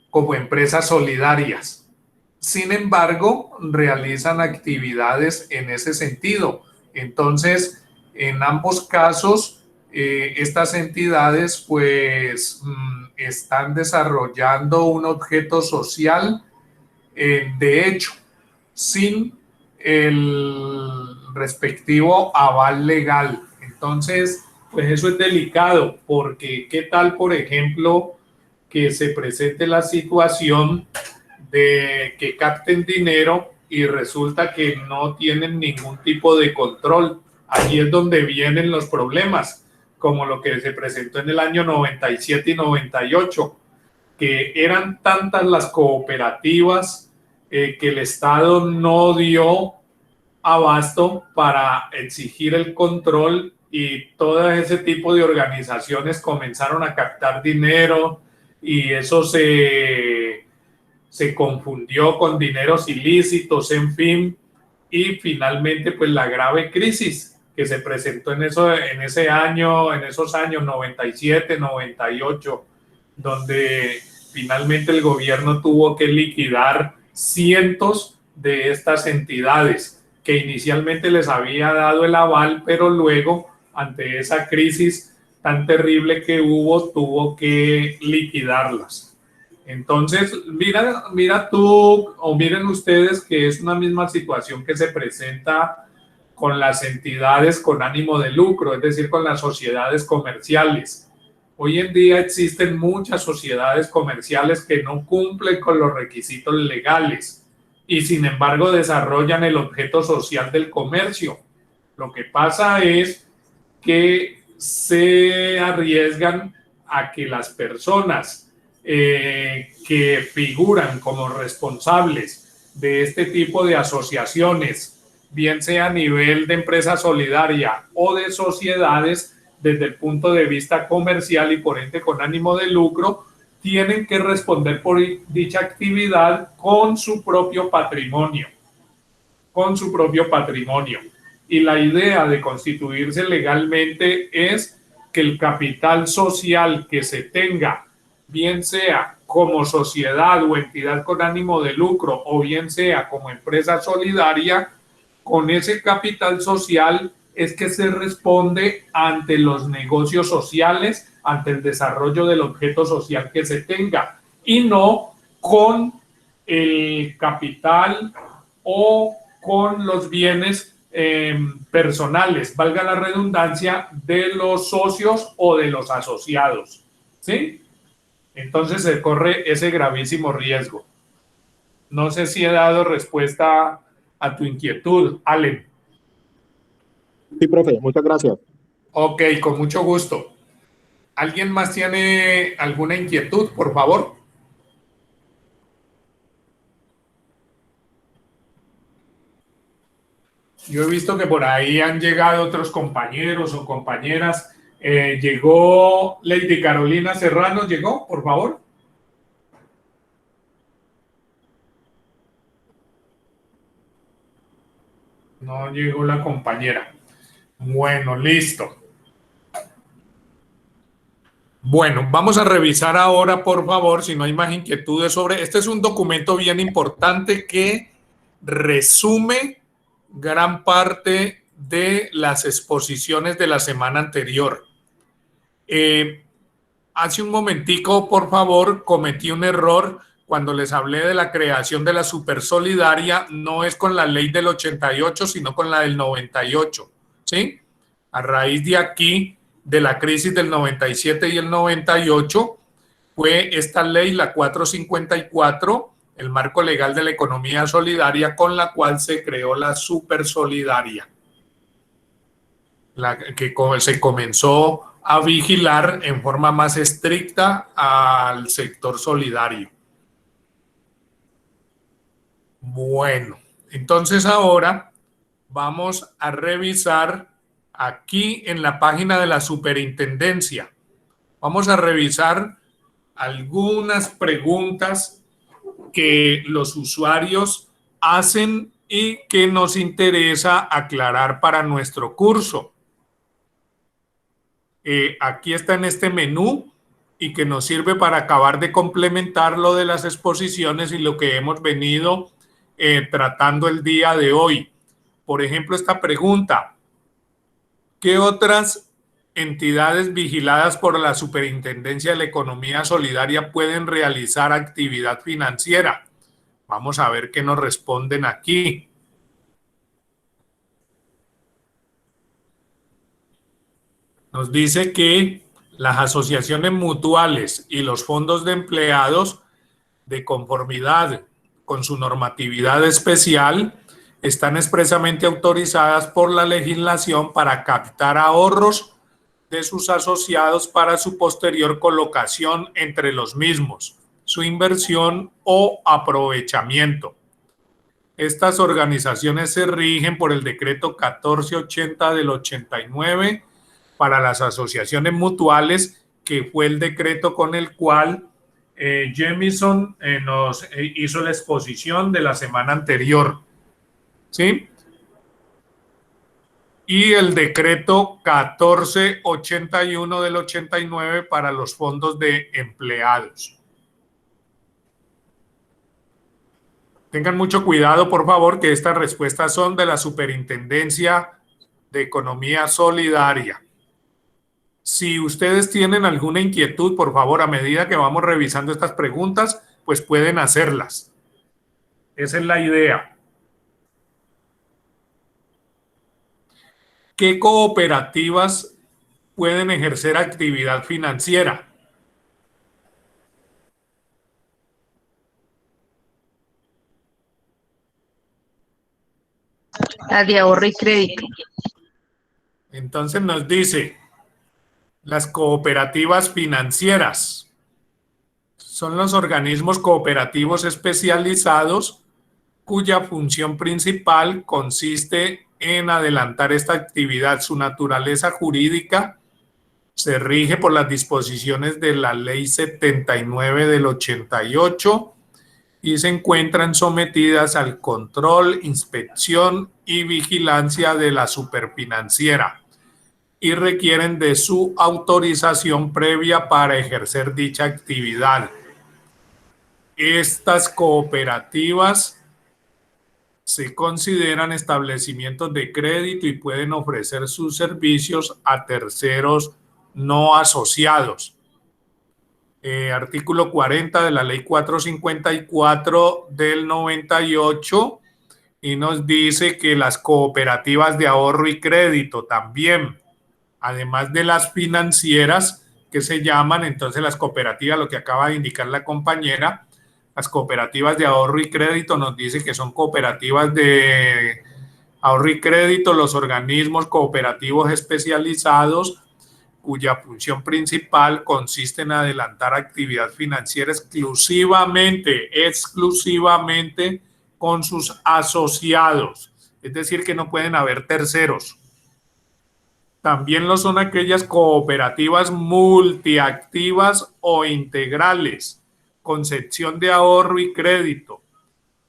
como empresas solidarias. Sin embargo, realizan actividades en ese sentido. Entonces, en ambos casos, estas entidades pues están desarrollando un objeto social de hecho, sin el respectivo aval legal. Entonces, pues eso es delicado, porque ¿qué tal, por ejemplo, que se presente la situación de que capten dinero y resulta que no tienen ningún tipo de control? Allí es donde vienen los problemas, como lo que se presentó en el año 97 y 98, que eran tantas las cooperativas que el Estado no dio abasto para exigir el control y todo ese tipo de organizaciones comenzaron a captar dinero y eso se confundió con dineros ilícitos, en fin, y finalmente pues la grave crisis que se presentó en ese año, en esos años 97, 98, donde finalmente el gobierno tuvo que liquidar cientos de estas entidades que inicialmente les había dado el aval, pero luego, ante esa crisis tan terrible que hubo, tuvo que liquidarlas. Entonces, mira tú, o miren ustedes que es una misma situación que se presenta con las entidades con ánimo de lucro, es decir, con las sociedades comerciales. Hoy en día existen muchas sociedades comerciales que no cumplen con los requisitos legales y sin embargo desarrollan el objeto social del comercio. Lo que pasa es que se arriesgan a que las personas que figuran como responsables de este tipo de asociaciones, bien sea a nivel de empresa solidaria o de sociedades, desde el punto de vista comercial y por ende con ánimo de lucro, tienen que responder por dicha actividad con su propio patrimonio. Y la idea de constituirse legalmente es que el capital social que se tenga, bien sea como sociedad o entidad con ánimo de lucro o bien sea como empresa solidaria, con ese capital social es que se responde ante los negocios sociales, ante el desarrollo del objeto social que se tenga y no con el capital o con los bienes personales, valga la redundancia, de los socios o de los asociados, ¿sí? Entonces se corre ese gravísimo riesgo. No sé si he dado respuesta a tu inquietud, Allen. Sí, profe, muchas gracias. Ok, con mucho gusto. ¿Alguien más tiene alguna inquietud, por favor? Yo he visto que por ahí han llegado otros compañeros o compañeras. Llegó Lady Carolina Serrano, ¿llegó, por favor? No llegó la compañera. Bueno, listo. Bueno, vamos a revisar ahora, por favor, si no hay más inquietudes sobre... Este es un documento bien importante que resume gran parte de las exposiciones de la semana anterior. Hace un momentico, por favor, cometí un error cuando les hablé de la creación de la Supersolidaria. No es con la ley del 88, sino con la del 98, ¿sí? A raíz de aquí, de la crisis del 97 y el 98, fue esta ley, la 454, el marco legal de la economía solidaria, con la cual se creó la Supersolidaria, que se comenzó a vigilar en forma más estricta al sector solidario. Bueno, entonces ahora vamos a revisar aquí en la página de la superintendencia. Vamos a revisar algunas preguntas que los usuarios hacen y que nos interesa aclarar para nuestro curso. Aquí está en este menú y que nos sirve para acabar de complementar lo de las exposiciones y lo que hemos venido tratando el día de hoy. Por ejemplo, esta pregunta: ¿qué otras entidades vigiladas por la Superintendencia de la Economía Solidaria pueden realizar actividad financiera? Vamos a ver qué nos responden aquí. Nos dice que las asociaciones mutuales y los fondos de empleados, de conformidad con su normatividad especial, están expresamente autorizadas por la legislación para captar ahorros de sus asociados para su posterior colocación entre los mismos, su inversión o aprovechamiento. Estas organizaciones se rigen por el decreto 1480 del 89 para las asociaciones mutuales, que fue el decreto con el cual Jemison nos hizo la exposición de la semana anterior, ¿sí? y el decreto 1481 del 89 para los fondos de empleados. Tengan mucho cuidado, por favor, que estas respuestas son de la Superintendencia de Economía Solidaria. Si ustedes tienen alguna inquietud, por favor, a medida que vamos revisando estas preguntas, pues pueden hacerlas. Esa es la idea. ¿Qué cooperativas pueden ejercer actividad financiera? La de ahorro y crédito. Entonces nos dice, las cooperativas financieras son los organismos cooperativos especializados cuya función principal consiste en adelantar esta actividad. Su naturaleza jurídica se rige por las disposiciones de la Ley 79 del 88 y se encuentran sometidas al control, inspección y vigilancia de la superfinanciera y requieren de su autorización previa para ejercer dicha actividad. Estas cooperativas se consideran establecimientos de crédito y pueden ofrecer sus servicios a terceros no asociados. Artículo 40 de la Ley 454 del 98 y nos dice que las cooperativas de ahorro y crédito también, además de las financieras que se llaman, entonces las cooperativas, lo que acaba de indicar la compañera, las cooperativas de ahorro y crédito nos dice que son cooperativas de ahorro y crédito, los organismos cooperativos especializados cuya función principal consiste en adelantar actividad financiera exclusivamente con sus asociados. Es decir, que no pueden haber terceros. También lo son aquellas cooperativas multiactivas o integrales, con sección de ahorro y crédito.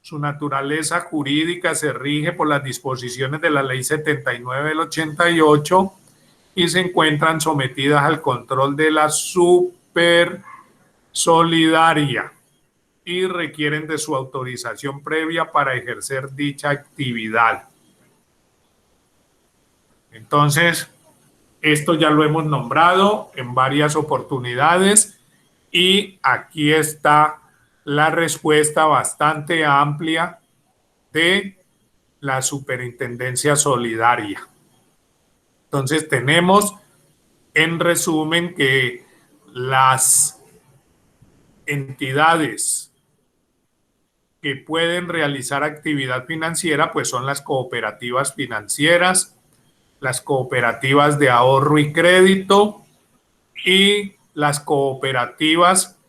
Su naturaleza jurídica se rige por las disposiciones de la Ley 79 del 88 y se encuentran sometidas al control de la Supersolidaria y requieren de su autorización previa para ejercer dicha actividad. Entonces, esto ya lo hemos nombrado en varias oportunidades y aquí está la respuesta bastante amplia de la Superintendencia Solidaria. Entonces tenemos en resumen que las entidades que pueden realizar actividad financiera pues son las cooperativas financieras, las cooperativas de ahorro y crédito y las cooperativas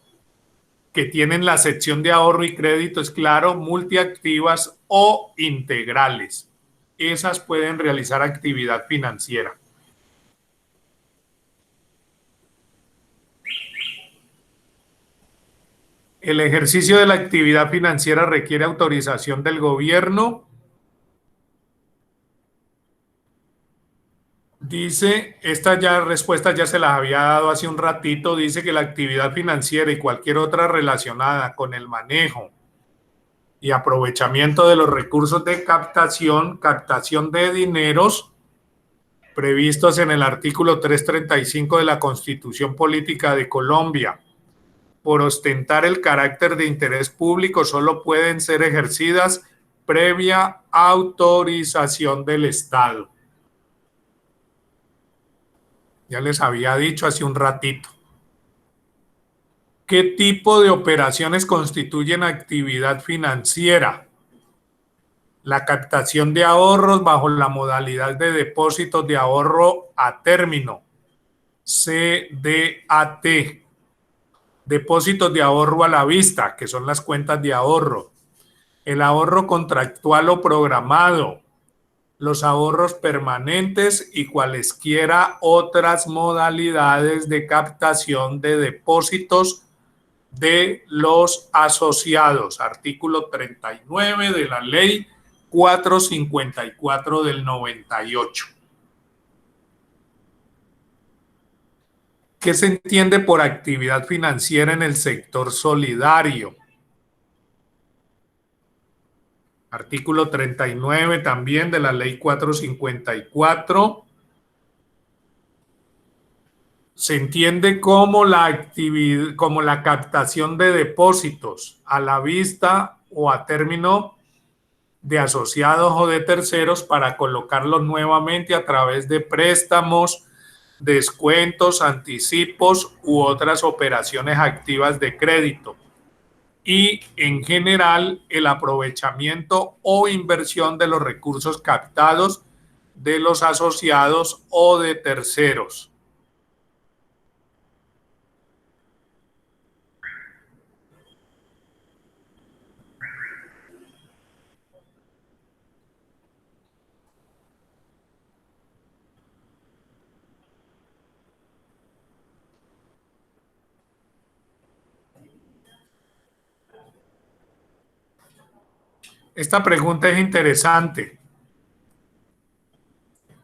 que tienen la sección de ahorro y crédito, es claro, multiactivas o integrales. Esas pueden realizar actividad financiera. El ejercicio de la actividad financiera requiere autorización del gobierno. Dice, esta respuesta ya se las había dado hace un ratito, dice que la actividad financiera y cualquier otra relacionada con el manejo y aprovechamiento de los recursos de captación de dineros previstos en el artículo 335 de la Constitución Política de Colombia, por ostentar el carácter de interés público, solo pueden ser ejercidas previa autorización del Estado. Ya les había dicho hace un ratito. ¿Qué tipo de operaciones constituyen actividad financiera? La captación de ahorros bajo la modalidad de depósitos de ahorro a término, CDAT. Depósitos de ahorro a la vista, que son las cuentas de ahorro. El ahorro contractual o programado. Los ahorros permanentes y cualesquiera otras modalidades de captación de depósitos de los asociados. Artículo 39 de la Ley 454 del 98. ¿Qué se entiende por actividad financiera en el sector solidario? Artículo 39 también de la Ley 454. Se entiende como como la captación de depósitos a la vista o a término de asociados o de terceros para colocarlos nuevamente a través de préstamos, descuentos, anticipos u otras operaciones activas de crédito. Y en general el aprovechamiento o inversión de los recursos captados de los asociados o de terceros. Esta pregunta es interesante.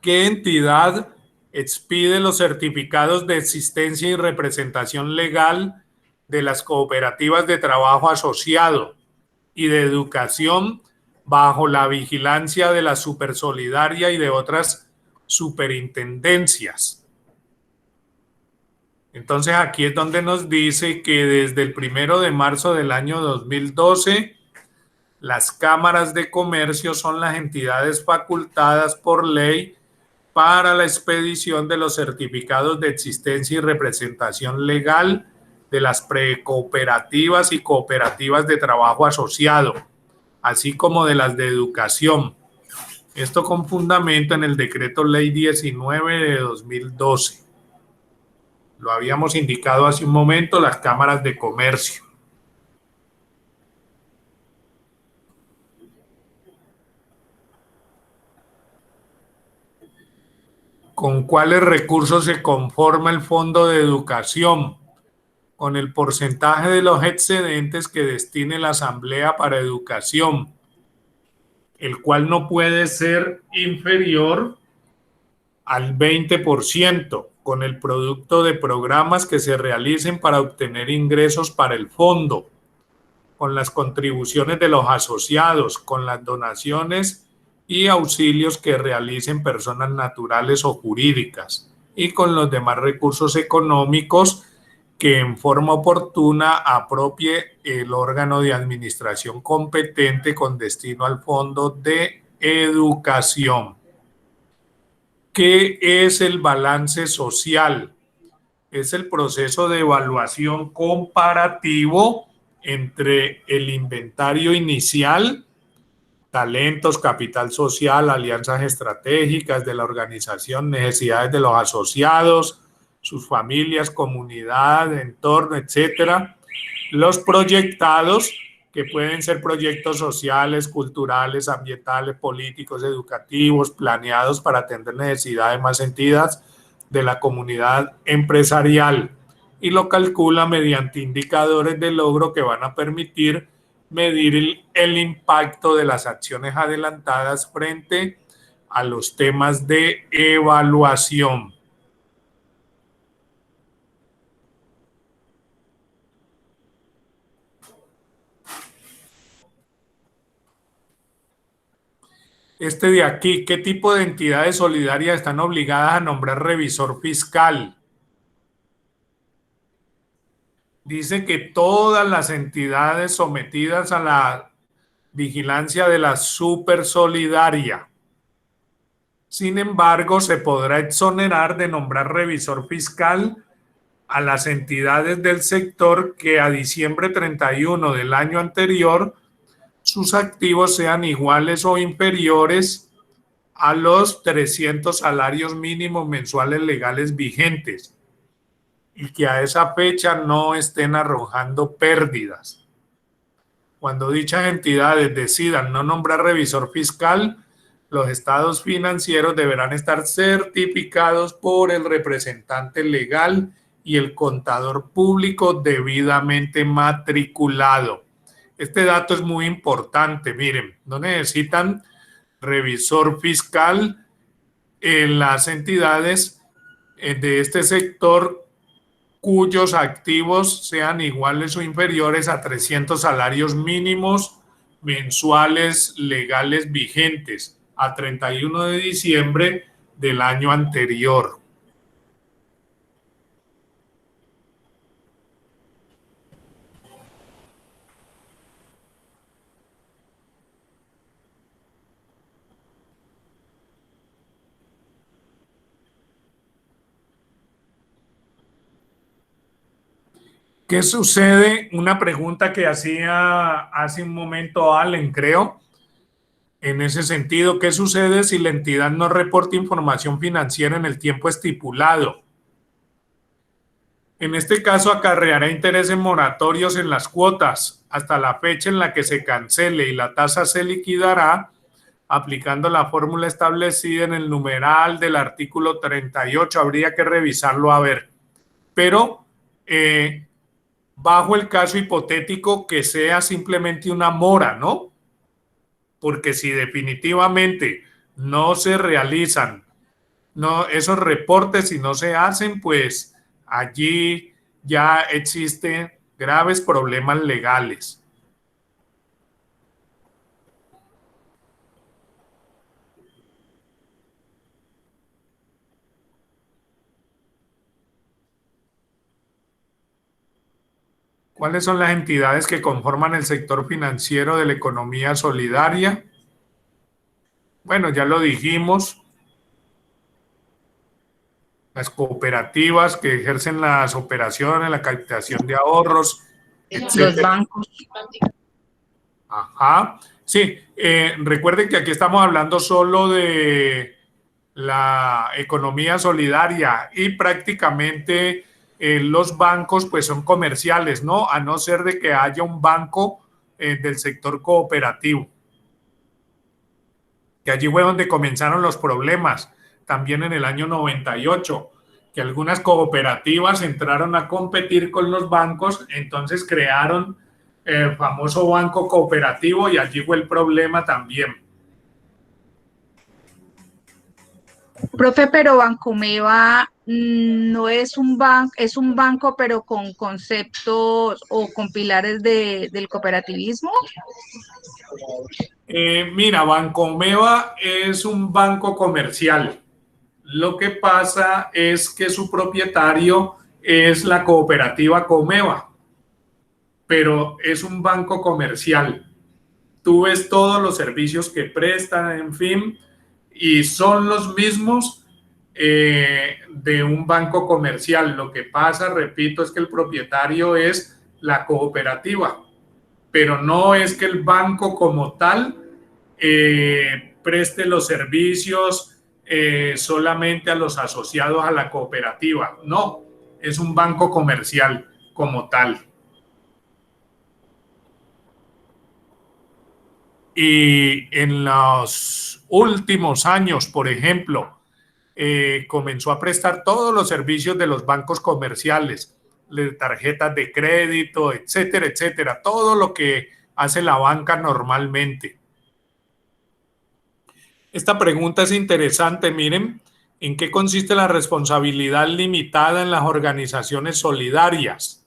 ¿Qué entidad expide los certificados de existencia y representación legal de las cooperativas de trabajo asociado y de educación bajo la vigilancia de la Supersolidaria y de otras superintendencias? Entonces aquí es donde nos dice que desde el 1 de marzo del año 2012 las cámaras de comercio son las entidades facultadas por ley para la expedición de los certificados de existencia y representación legal de las precooperativas y cooperativas de trabajo asociado, así como de las de educación. Esto con fundamento en el Decreto Ley 19 de 2012. Lo habíamos indicado hace un momento, las cámaras de comercio. ¿Con cuáles recursos se conforma el Fondo de Educación? Con el porcentaje de los excedentes que destine la Asamblea para Educación, el cual no puede ser inferior al 20%, con el producto de programas que se realicen para obtener ingresos para el fondo, con las contribuciones de los asociados, con las donaciones y auxilios que realicen personas naturales o jurídicas, y con los demás recursos económicos que en forma oportuna apropie el órgano de administración competente con destino al Fondo de Educación. ¿Qué es el balance social? Es el proceso de evaluación comparativo entre el inventario inicial, talentos, capital social, alianzas estratégicas de la organización, necesidades de los asociados, sus familias, comunidad, entorno, etcétera. Los proyectados, que pueden ser proyectos sociales, culturales, ambientales, políticos, educativos, planeados para atender necesidades más sentidas de la comunidad empresarial, y lo calcula mediante indicadores de logro que van a permitir medir el impacto de las acciones adelantadas frente a los temas de evaluación. Este de aquí, ¿qué tipo de entidades solidarias están obligadas a nombrar revisor fiscal? Dice que todas las entidades sometidas a la vigilancia de la Supersolidaria. Sin embargo, se podrá exonerar de nombrar revisor fiscal a las entidades del sector que a diciembre 31 del año anterior sus activos sean iguales o inferiores a los 300 salarios mínimos mensuales legales vigentes y que a esa fecha no estén arrojando pérdidas. Cuando dichas entidades decidan no nombrar revisor fiscal, los estados financieros deberán estar certificados por el representante legal y el contador público debidamente matriculado. Este dato es muy importante. Miren, no necesitan revisor fiscal en las entidades de este sector cuyos activos sean iguales o inferiores a 300 salarios mínimos mensuales legales vigentes a 31 de diciembre del año anterior. ¿Qué sucede? Una pregunta que hacía hace un momento Allen, creo. En ese sentido, ¿qué sucede si la entidad no reporta información financiera en el tiempo estipulado? En este caso, acarreará intereses moratorios en las cuotas hasta la fecha en la que se cancele y la tasa se liquidará aplicando la fórmula establecida en el numeral del artículo 38. Habría que revisarlo a ver. Pero bajo el caso hipotético que sea simplemente una mora, ¿no? Porque si definitivamente no se realizan esos reportes y no se hacen, pues allí ya existen graves problemas legales. ¿Cuáles son las entidades que conforman el sector financiero de la economía solidaria? Bueno, ya lo dijimos. Las cooperativas que ejercen las operaciones, la captación de ahorros, etcétera. Los bancos. Ajá. Sí, recuerden que aquí estamos hablando solo de la economía solidaria y prácticamente los bancos pues son comerciales, ¿no? A no ser de que haya un banco del sector cooperativo. Que allí fue donde comenzaron los problemas, también en el año 98, que algunas cooperativas entraron a competir con los bancos, entonces crearon el famoso banco cooperativo y allí fue el problema también. Profe, pero Bancomeva no es un banco, es un banco, pero con conceptos o con pilares del cooperativismo. Mira, Bancomeva es un banco comercial. Lo que pasa es que su propietario es la cooperativa Comeva, pero es un banco comercial. Tú ves todos los servicios que prestan, en fin, y son los mismos de un banco comercial. Lo que pasa, repito, es que el propietario es la cooperativa, pero no es que el banco como tal preste los servicios solamente a los asociados a la cooperativa. No, es un banco comercial como tal. Y en los últimos años, por ejemplo, comenzó a prestar todos los servicios de los bancos comerciales, de tarjetas de crédito, etcétera, etcétera, todo lo que hace la banca normalmente. Esta pregunta es interesante, miren, ¿en qué consiste la responsabilidad limitada en las organizaciones solidarias?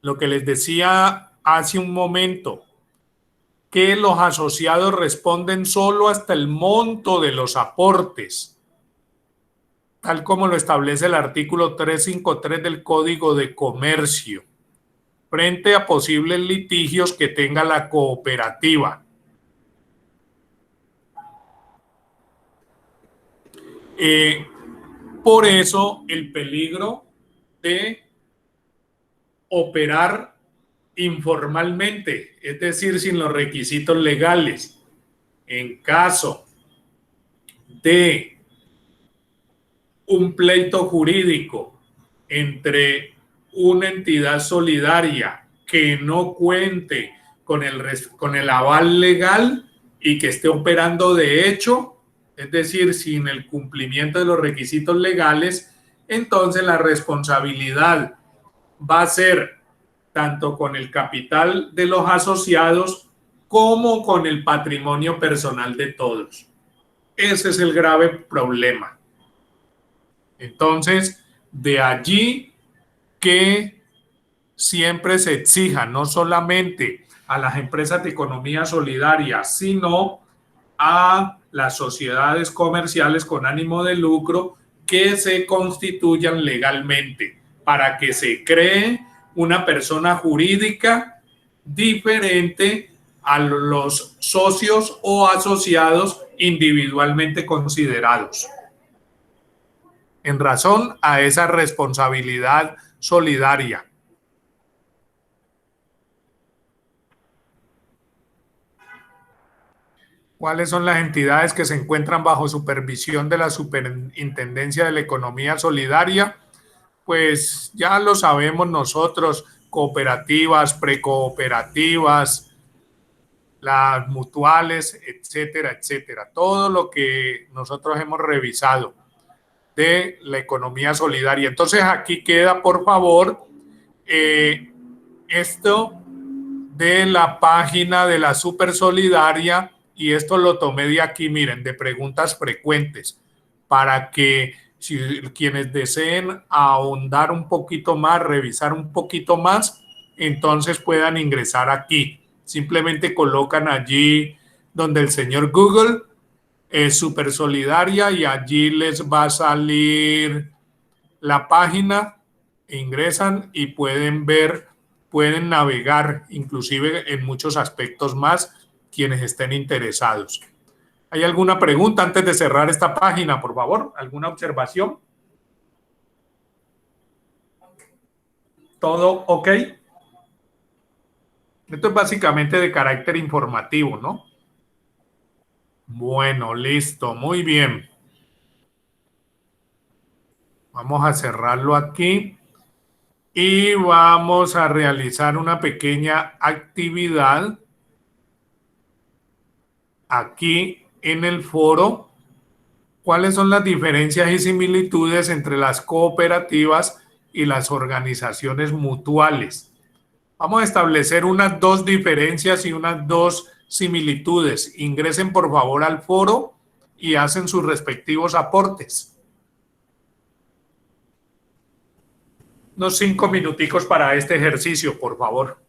Lo que les decía hace un momento, que los asociados responden solo hasta el monto de los aportes, tal como lo establece el artículo 353 del Código de Comercio, frente a posibles litigios que tenga la cooperativa. Por eso el peligro de operar informalmente, es decir, sin los requisitos legales. En caso de un pleito jurídico entre una entidad solidaria que no cuente con el aval legal y que esté operando de hecho, es decir, sin el cumplimiento de los requisitos legales, entonces la responsabilidad va a ser tanto con el capital de los asociados como con el patrimonio personal de todos. Ese es el grave problema. Entonces, de allí que siempre se exija no solamente a las empresas de economía solidaria, sino a las sociedades comerciales con ánimo de lucro que se constituyan legalmente para que se cree una persona jurídica diferente a los socios o asociados individualmente considerados, en razón a esa responsabilidad solidaria. ¿Cuáles son las entidades que se encuentran bajo supervisión de la Superintendencia de la Economía Solidaria? Pues ya lo sabemos nosotros, cooperativas, precooperativas, las mutuales, etcétera, etcétera. Todo lo que nosotros hemos revisado de la economía solidaria. Entonces aquí queda, por favor, esto de la página de la Super Solidaria, y esto lo tomé de aquí, miren, de preguntas frecuentes, para que si quienes deseen ahondar un poquito más, revisar un poquito más, entonces puedan ingresar aquí. Simplemente colocan allí donde el señor Google es Super Solidaria y allí les va a salir la página, ingresan y pueden ver, pueden navegar inclusive en muchos aspectos más quienes estén interesados. ¿Hay alguna pregunta antes de cerrar esta página, por favor? ¿Alguna observación? ¿Todo ok? Esto es básicamente de carácter informativo, ¿no? Bueno, listo, muy bien. Vamos a cerrarlo aquí y vamos a realizar una pequeña actividad aquí en el foro. ¿Cuáles son las diferencias y similitudes entre las cooperativas y las organizaciones mutuales? Vamos a establecer unas dos diferencias y unas dos similitudes. Ingresen por favor al foro y hacen sus respectivos aportes. Unos 5 minuticos para este ejercicio, por favor.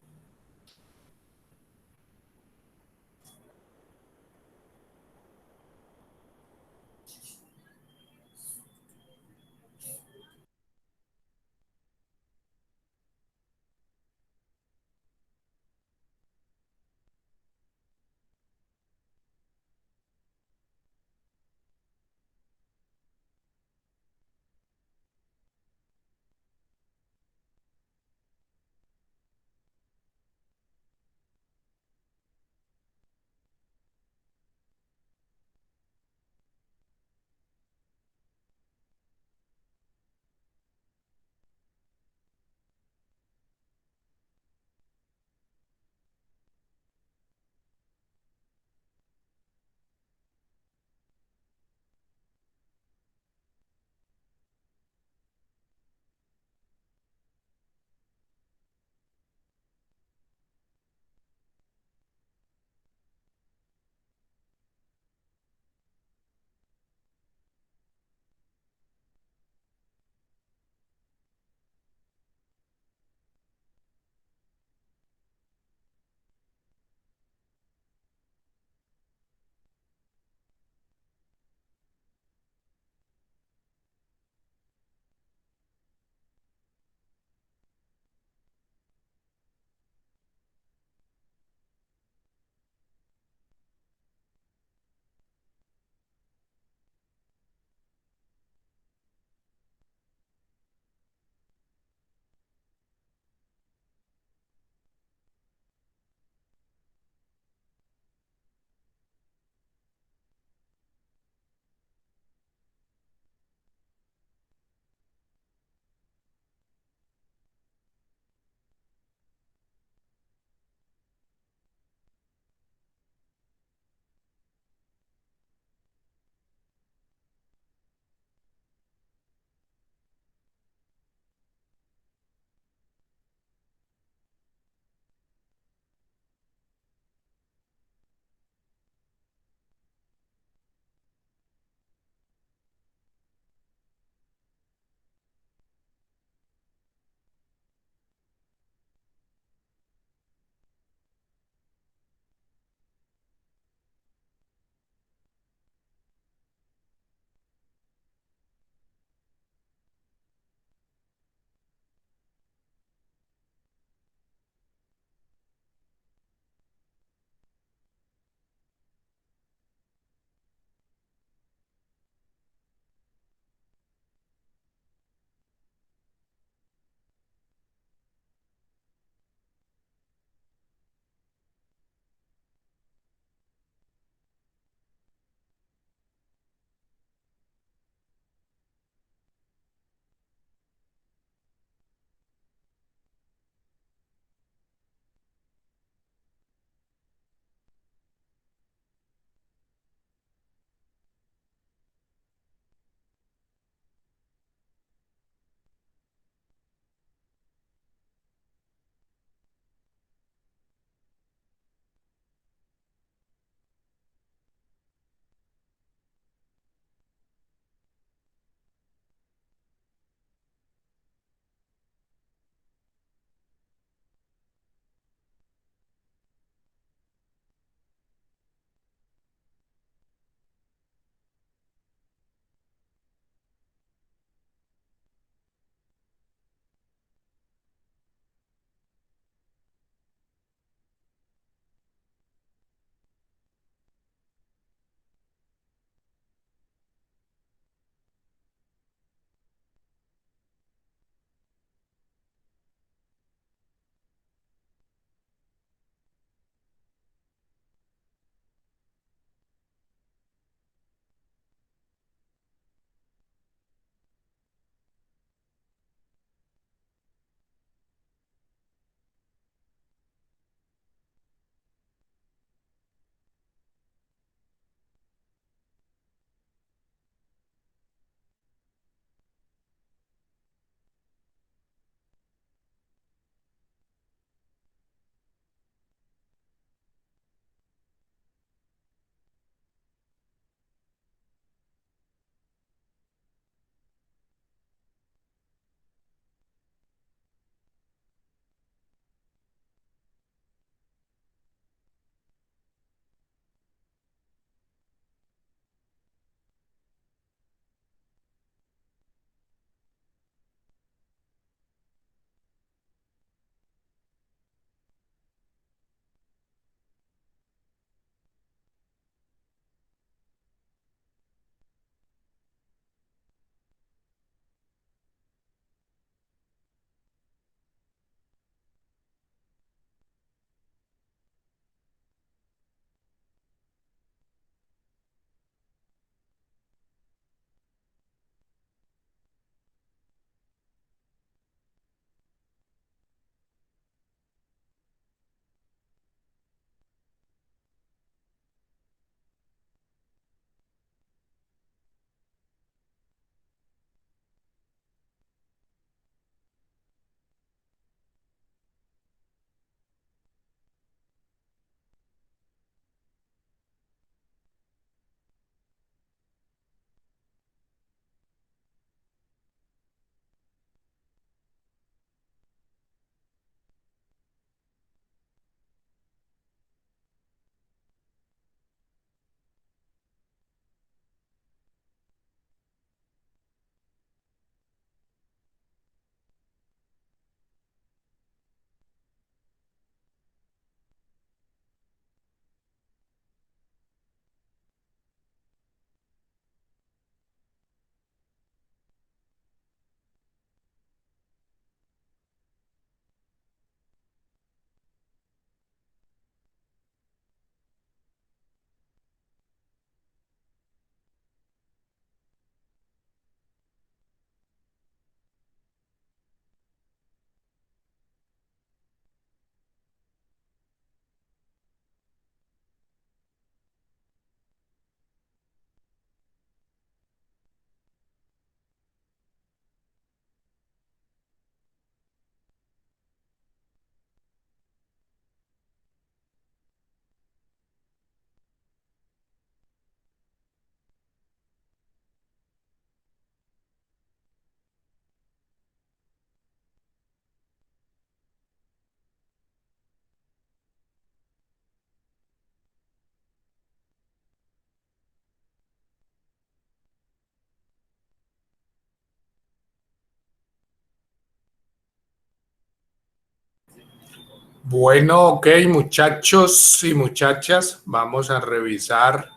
Bueno, ok, muchachos y muchachas, vamos a revisar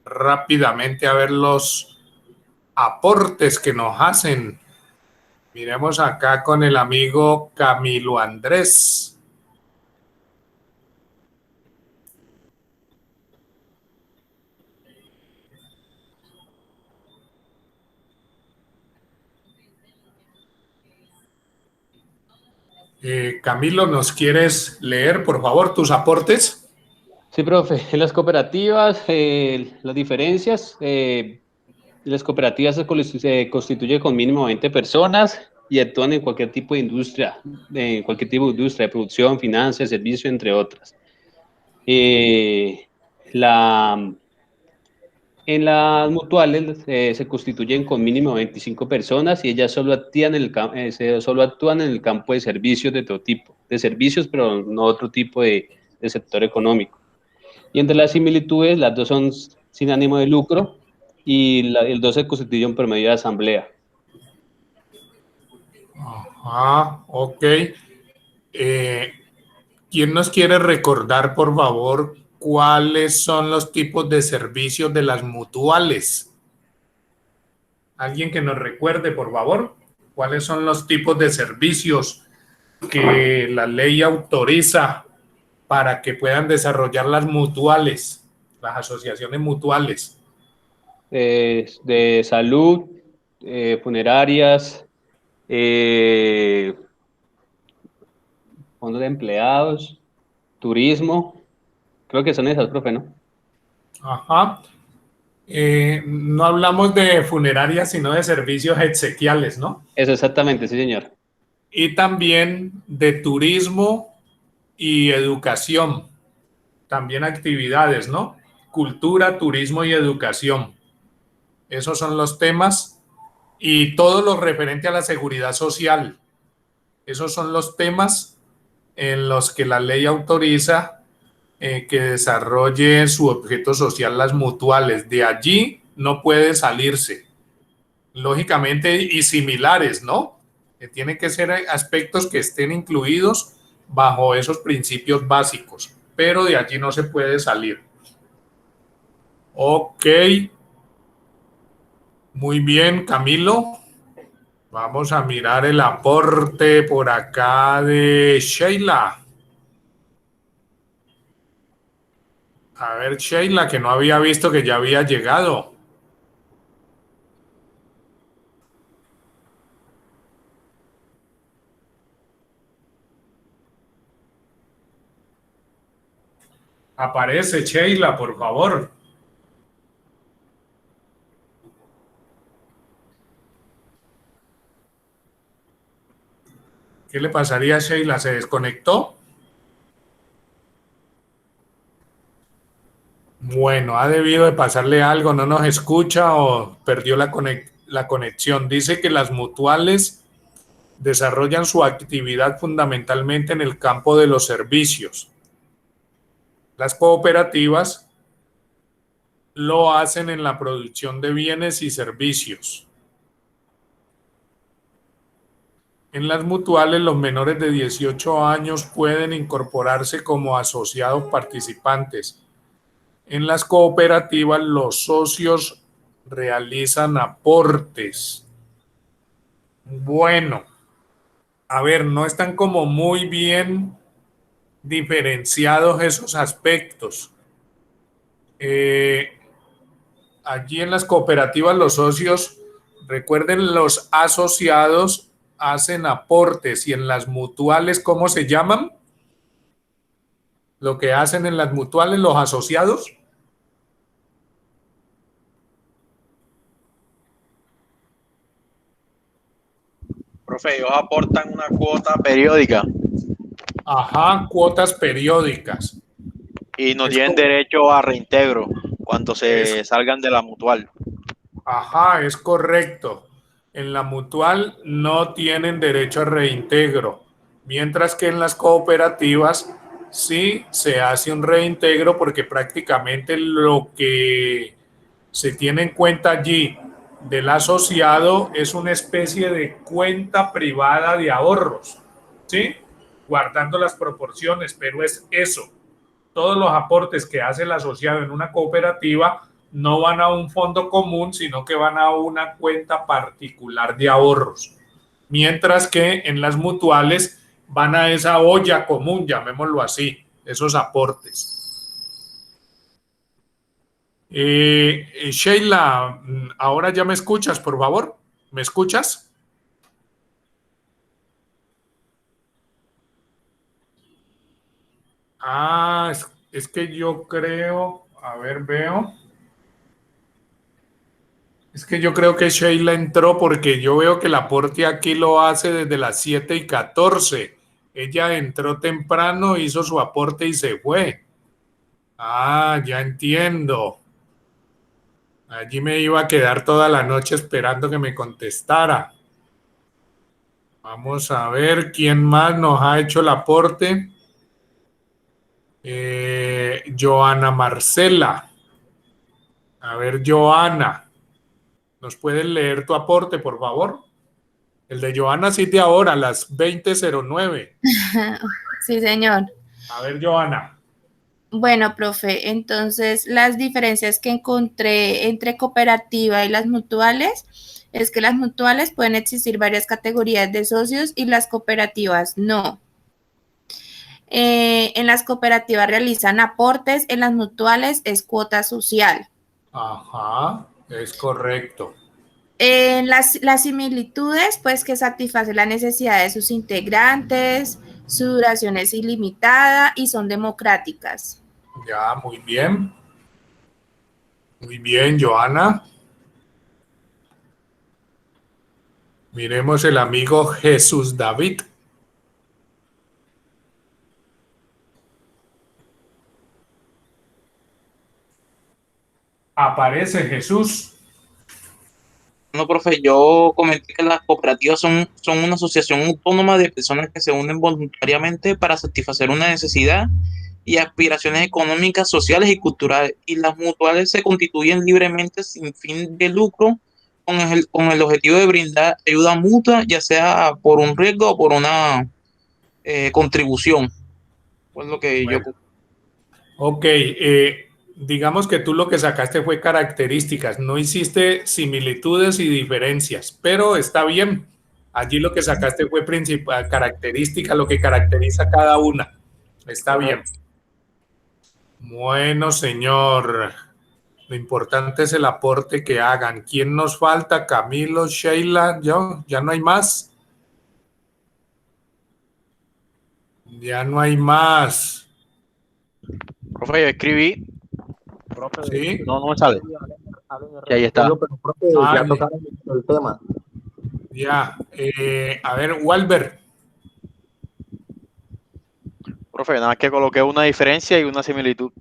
rápidamente a ver los aportes que nos hacen. Miremos acá con el amigo Camilo Andrés. Camilo, ¿nos quieres leer, por favor, tus aportes? Sí, profe. En las cooperativas, las diferencias, las cooperativas se constituyen con mínimo 20 personas y actúan en cualquier tipo de industria, de producción, finanzas, servicio, entre otras. En las mutuales se constituyen con mínimo 25 personas y ellas solo solo actúan en el campo de servicios de todo tipo, de servicios, pero no otro tipo de sector económico. Y entre las similitudes, las dos son sin ánimo de lucro y el dos se constituyen por medio de asamblea. Ajá, ok. ¿Quién nos quiere recordar, por favor, cuáles son los tipos de servicios de las mutuales? ¿Alguien que nos recuerde, por favor, cuáles son los tipos de servicios que la ley autoriza para que puedan desarrollar las mutuales, las asociaciones mutuales? De salud, funerarias, fondos de empleados, turismo, creo que son esas, profe, ¿no? Ajá. No hablamos de funerarias, sino de servicios exequiales, ¿no? Eso, exactamente, sí, señor. Y también de turismo y educación, también actividades, ¿no? Cultura, turismo y educación. Esos son los temas y todo lo referente a la seguridad social. Esos son los temas en los que la ley autoriza que desarrolle su objeto social las mutuales. De allí no puede salirse. Lógicamente, y similares, ¿no? Tienen que ser aspectos que estén incluidos bajo esos principios básicos, pero de allí no se puede salir. Ok. Muy bien, Camilo. Vamos a mirar el aporte por acá de Sheila. A ver, Sheila, que no había visto que ya había llegado. Aparece, Sheila, por favor. ¿Qué le pasaría a Sheila? ¿Se desconectó? Bueno, ha debido de pasarle algo, no nos escucha o perdió la conexión. Dice que las mutuales desarrollan su actividad fundamentalmente en el campo de los servicios. Las cooperativas lo hacen en la producción de bienes y servicios. En las mutuales, los menores de 18 años pueden incorporarse como asociados participantes. En las cooperativas, los socios realizan aportes. Bueno, a ver, no están como muy bien diferenciados esos aspectos. Allí en las cooperativas, los socios, recuerden, los asociados hacen aportes, y en las mutuales, ¿cómo se llaman? Lo que hacen en las mutuales los asociados. Profe, ellos aportan una cuota periódica. Ajá, cuotas periódicas. Y no tienen derecho a reintegro cuando se salgan de la mutual. Ajá, es correcto. En la mutual no tienen derecho a reintegro, mientras que en las cooperativas sí se hace un reintegro, porque prácticamente lo que se tiene en cuenta allí del asociado es una especie de cuenta privada de ahorros, ¿sí? guardando las proporciones, pero es eso. Todos los aportes que hace el asociado en una cooperativa no van a un fondo común, sino que van a una cuenta particular de ahorros. Mientras que en las mutuales van a esa olla común, llamémoslo así, esos aportes. Sheila, ahora ya me escuchas, por favor. ¿Me escuchas? Ah, es que yo creo, a ver, veo. Es que yo creo que Sheila entró porque yo veo que el aporte aquí lo hace desde las 7:14. Ella entró temprano, hizo su aporte y se fue. Ah, ya entiendo. Allí me iba a quedar toda la noche esperando que me contestara. Vamos a ver quién más nos ha hecho el aporte. Joana Marcela. A ver, Joana. ¿Nos puedes leer tu aporte, por favor? El de Joana sí de ahora, a las 20:09. Sí, señor. A ver, Joana. Bueno, profe, entonces las diferencias que encontré entre cooperativa y las mutuales es que las mutuales pueden existir varias categorías de socios y las cooperativas no. En las cooperativas realizan aportes, en las mutuales es cuota social. Ajá, es correcto. Las similitudes, pues que satisfacen la necesidad de sus integrantes, su duración es ilimitada y son democráticas. Ya, muy bien. Muy bien, Joana. Miremos el amigo Jesús David. Aparece Jesús. No, profe, yo comenté que las cooperativas son una asociación autónoma de personas que se unen voluntariamente para satisfacer una necesidad y aspiraciones económicas, sociales y culturales. Y las mutuales se constituyen libremente sin fin de lucro con el objetivo de brindar ayuda mutua, ya sea por un riesgo o por una contribución. Pues lo que bueno. Ok, digamos que tú lo que sacaste fue características, no hiciste similitudes y diferencias, pero está bien. Allí lo que sacaste fue principal característica, lo que caracteriza cada una. Está bien. Bueno, señor. Lo importante es el aporte que hagan. ¿Quién nos falta? Camilo, Sheila, yo, ya no hay más. Ya no hay más. Profe, yo escribí. Profe, ¿Sí? No me sale. Y ahí está. Pero, profe, ya tocaron el tema. Ya. A ver, Walber. Profe, nada más que coloqué una diferencia y una similitud.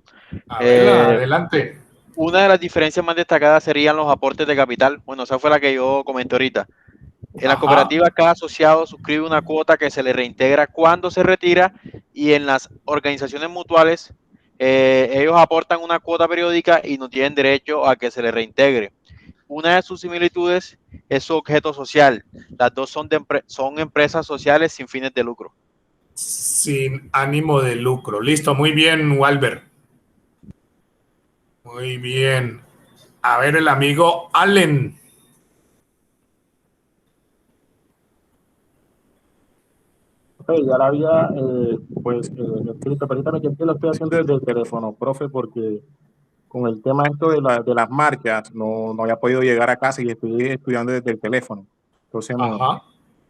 A ver, adelante. Una de las diferencias más destacadas serían los aportes de capital. Bueno, esa fue la que yo comenté ahorita. En las cooperativas, cada asociado suscribe una cuota que se le reintegra cuando se retira, y en las organizaciones mutuales, ellos aportan una cuota periódica y no tienen derecho a que se les reintegre. Una de sus similitudes es su objeto social. Las dos son empresas sociales sin fines de lucro. Sin ánimo de lucro. Listo, muy bien, Walber. Muy bien. A ver, el amigo Allen. Ok, ya la había escrito, pero ahorita me lo estoy haciendo desde el teléfono, profe, porque con el tema esto de las marcas no había podido llegar a casa y estoy estudiando desde el teléfono. Entonces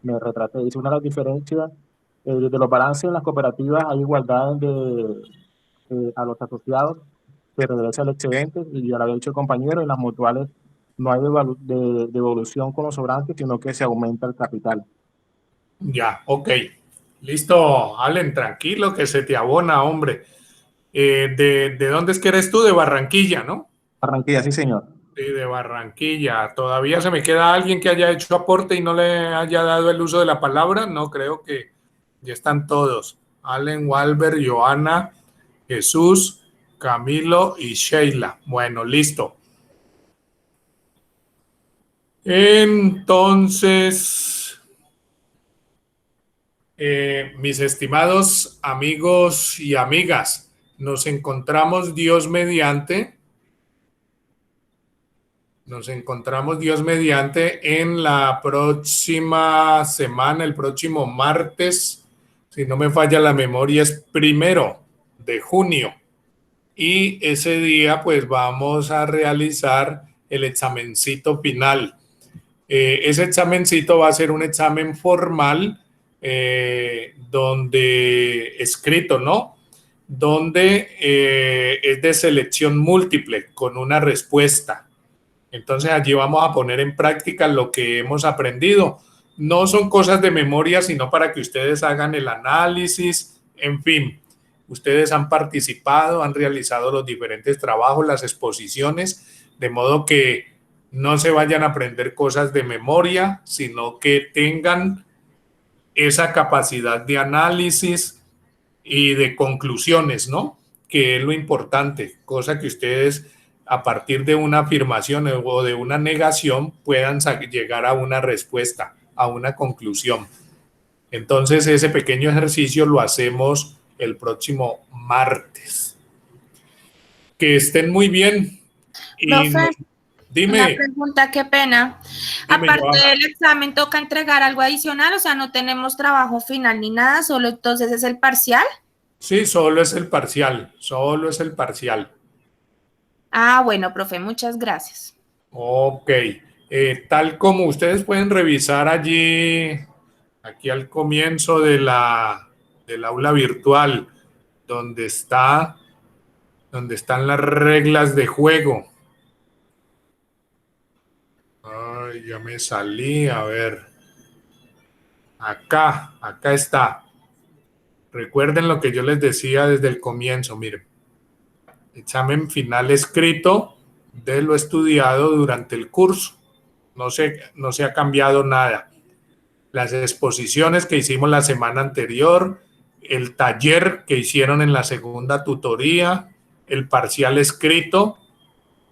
me retraté. Hice una de las diferencias. Desde los balances en las cooperativas hay igualdad a los asociados, se regresa el excedente, y ya lo había dicho el compañero, en las mutuales no hay devolución con los sobrantes, sino que se aumenta el capital. Ya, ok. Listo, Allen, tranquilo, que se te abona, hombre. ¿De dónde es que eres tú? De Barranquilla, ¿no? Barranquilla, sí, señor. Sí, de Barranquilla. ¿Todavía se me queda alguien que haya hecho aporte y no le haya dado el uso de la palabra? No, creo que ya están todos. Allen, Walber, Joana, Jesús, Camilo y Sheila. Bueno, listo. Entonces, Mis estimados amigos y amigas, nos encontramos Dios mediante en la próxima semana, el próximo martes, si no me falla la memoria, es 1 de junio. Y ese día pues vamos a realizar el examencito final. Ese examencito va a ser un examen formal, donde escrito, ¿no? Donde es de selección múltiple con una respuesta. Entonces allí vamos a poner en práctica lo que hemos aprendido. No son cosas de memoria, sino para que ustedes hagan el análisis, en fin. Ustedes han participado, han realizado los diferentes trabajos, las exposiciones, de modo que no se vayan a aprender cosas de memoria, sino que tengan esa capacidad de análisis y de conclusiones, ¿no? Que es lo importante, cosa que ustedes a partir de una afirmación o de una negación puedan llegar a una respuesta, a una conclusión. Entonces ese pequeño ejercicio lo hacemos el próximo martes. Que estén muy bien. Y Profe, dime. una pregunta, qué pena. Dime, Aparte Joana. del examen, ¿toca entregar algo adicional? O sea, no tenemos trabajo final ni nada, solo entonces es el parcial. Sí, solo es el parcial, solo es el parcial. Ah, bueno, profe, muchas gracias. Ok. Tal como ustedes pueden revisar allí, aquí al comienzo del aula virtual, donde están las reglas de juego. Ay, ya me salí, a ver. Acá está. Recuerden lo que yo les decía desde el comienzo, miren. Examen final escrito de lo estudiado durante el curso. No se ha cambiado nada. Las exposiciones que hicimos la semana anterior, el taller que hicieron en la segunda tutoría, el parcial escrito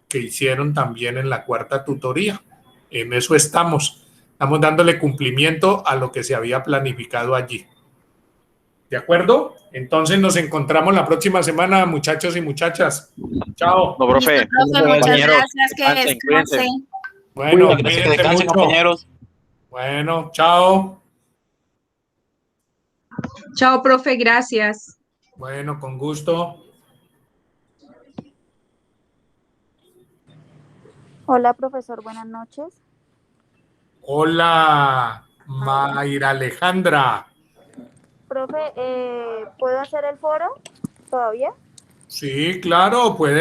que hicieron también en la cuarta tutoría. En eso estamos dándole cumplimiento a lo que se había planificado allí. ¿De acuerdo? Entonces nos encontramos la próxima semana, muchachos y muchachas. Chao. No, profe. Profe, muchas gracias, que Descansen, cuídense. descansen. Bueno, Gracias, que cuídense descansen, mucho. compañeros. Bueno, chao. Chao, profe, gracias. Bueno, con gusto. Hola, profesor, buenas noches. Hola, Mayra Alejandra. Profe, ¿puedo hacer el foro todavía? Sí, claro, puede.